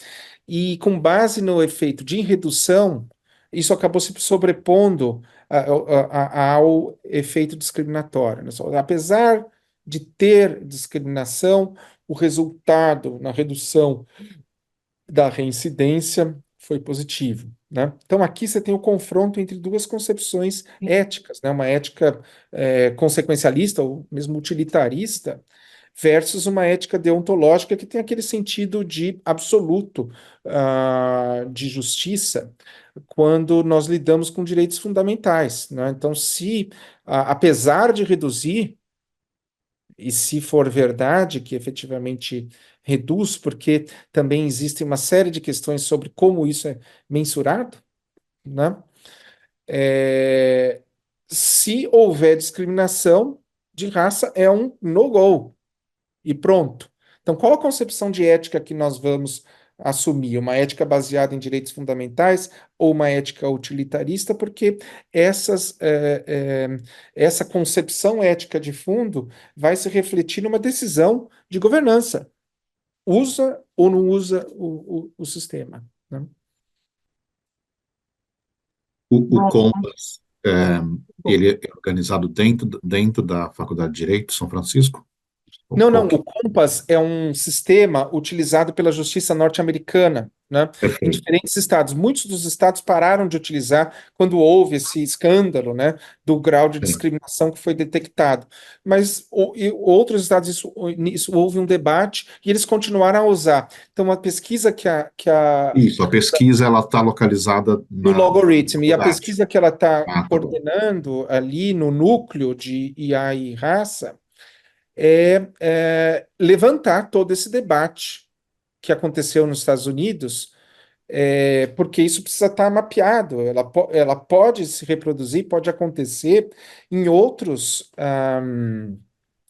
E com base no efeito de redução, isso acabou se sobrepondo ao efeito discriminatório, né? Apesar de ter discriminação, o resultado na redução da reincidência foi positivo, né? Então aqui você tem o confronto entre duas concepções éticas, né? Uma ética consequencialista ou mesmo utilitarista versus uma ética deontológica que tem aquele sentido de absoluto de justiça quando nós lidamos com direitos fundamentais, né? Então, se apesar de reduzir e se for verdade que efetivamente reduz, porque também existe uma série de questões sobre como isso é mensurado, né? É, se houver discriminação de raça, é um no-go e pronto. Então, qual a concepção de ética que nós vamos assumir? Uma ética baseada em direitos fundamentais ou uma ética utilitarista? Porque essa concepção ética de fundo vai se refletir numa decisão de governança. Usa ou não usa o sistema, né? O Compass, ele é organizado dentro da Faculdade de Direito de São Francisco? Ou Não, qual não. que O Compass é um sistema utilizado pela justiça norte-americana, né, é? em Perfeito. diferentes estados. Muitos dos estados pararam de utilizar quando houve esse escândalo, né, do grau de Sim. discriminação que foi detectado. Mas outros estados, isso houve um debate e eles continuaram a usar. Então, uma pesquisa Isso, a pesquisa ela está localizada no na Logarithm, e a faculdade. pesquisa que ela está Ah, tá bom. coordenando ali no núcleo de IA e raça levantar todo esse debate que aconteceu nos Estados Unidos, porque isso precisa estar mapeado. Ela pode se reproduzir, pode acontecer em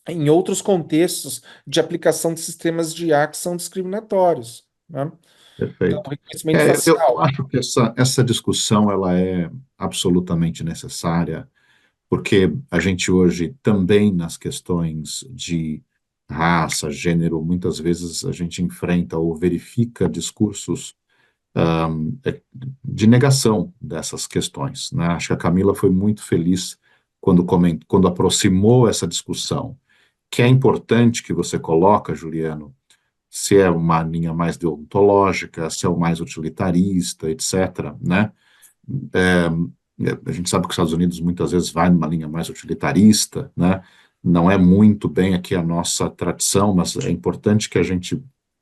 em outros contextos de aplicação de sistemas de IA que são discriminatórios, né? Então, Perfeito. reconhecimento Eu facial. acho que essa discussão ela é absolutamente necessária, porque a gente hoje também nas questões de raça, gênero, muitas vezes a gente enfrenta ou verifica discursos de negação dessas questões, né? Acho que a Camila foi muito feliz quando aproximou essa discussão, que é importante que você coloca, Juliano, se é uma linha mais deontológica, se é o mais utilitarista, etc., né? É, a gente sabe que os Estados Unidos muitas vezes vai numa linha mais utilitarista, né? Não é muito bem aqui a nossa tradição, mas é importante que a gente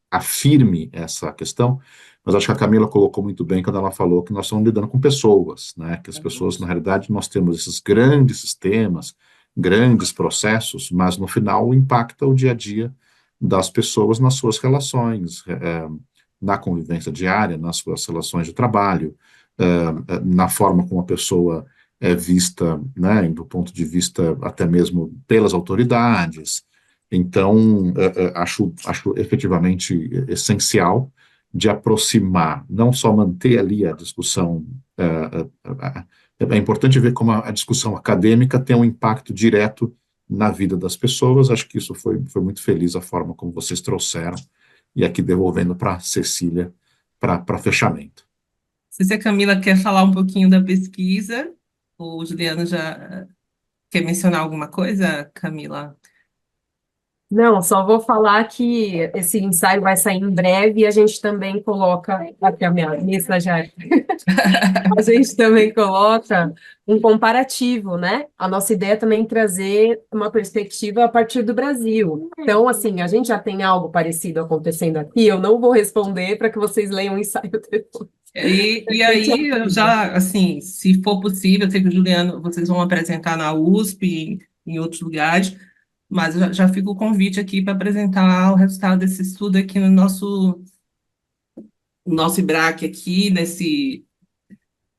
afirme essa questão. Mas acho que a Camila colocou muito bem quando ela falou que nós estamos lidando com pessoas, né? Que as pessoas, na realidade, nós temos esses grandes sistemas, grandes processos, mas no final impacta o dia a dia das pessoas nas suas relações, na convivência diária, nas suas relações de trabalho, na forma como a pessoa é vista, né, do ponto de vista até mesmo pelas autoridades. Então, acho efetivamente essencial de aproximar, não só manter ali a discussão. É importante ver como a discussão acadêmica tem um impacto direto na vida das pessoas. Acho que isso foi muito feliz a forma como vocês trouxeram. E aqui devolvendo para Cecília para fechamento. Não sei se a Camila quer falar um pouquinho da pesquisa, ou o Juliano já quer mencionar alguma coisa, Camila? Não, só vou falar que esse ensaio vai sair em breve e a gente também coloca, aqui a minha estagiária, a gente também coloca um comparativo, né? A nossa ideia também é trazer uma perspectiva a partir do Brasil. Então, assim, a gente já tem algo parecido acontecendo aqui, eu não vou responder para que vocês leiam o ensaio depois. E aí, eu já, assim, se for possível, eu sei que o Juliano, vocês vão apresentar na USP, em outros lugares, mas já fica o convite aqui para apresentar o resultado desse estudo aqui no nosso IBRAC aqui,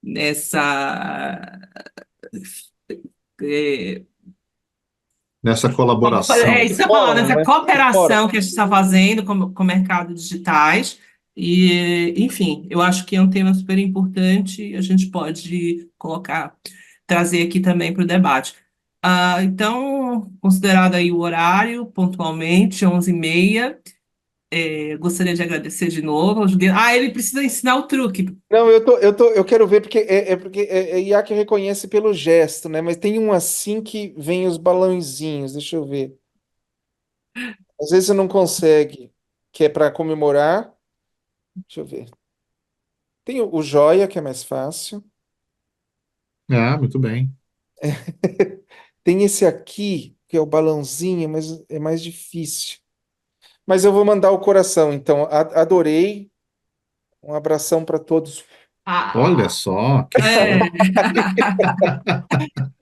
nessa é, Nessa colaboração. isso que eu ia falar, Fórum, nessa né? Fórum. cooperação que a gente está fazendo com o mercado digitais. E, enfim, eu acho que é um tema super importante e a gente pode trazer aqui também para o debate. Então, considerado aí o horário, pontualmente, 11h30, gostaria de agradecer de novo ao Juliano. Ele precisa ensinar o truque. Não, eu quero ver porque IA que reconhece pelo gesto, né? Mas tem um assim que vem os balãozinhos, deixa eu ver. Às vezes você não consegue, que é para comemorar. Deixa eu ver. Tem o joia, que é mais fácil. Ah, muito bem. Tem esse aqui, que é o balãozinho, mas é mais difícil. Mas eu vou mandar o coração, então. Adorei. Um abração para todos. Olha só, que show. É,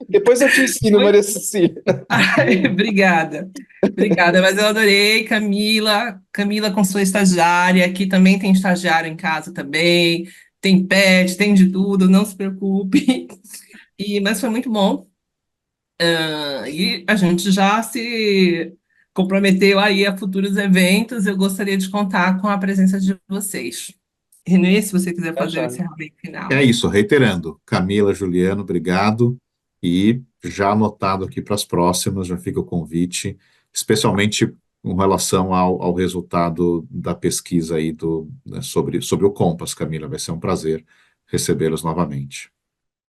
Depois eu te ensino, muito Maria Cecília. Obrigada, obrigada, mas eu adorei, Camila com sua estagiária, aqui também tem estagiário em casa também, tem pet, tem de tudo, não se preocupe, mas foi muito bom, e a gente já se comprometeu aí a futuros eventos, eu gostaria de contar com a presença de vocês. Renê, se você quiser Tá, fazer o joia. encerramento É final. isso, reiterando. Camila, Juliano, obrigado. E já anotado aqui para as próximas, já fica o convite, especialmente com relação ao resultado da pesquisa aí né, sobre o Compass, Camila. Vai ser um prazer recebê-los novamente.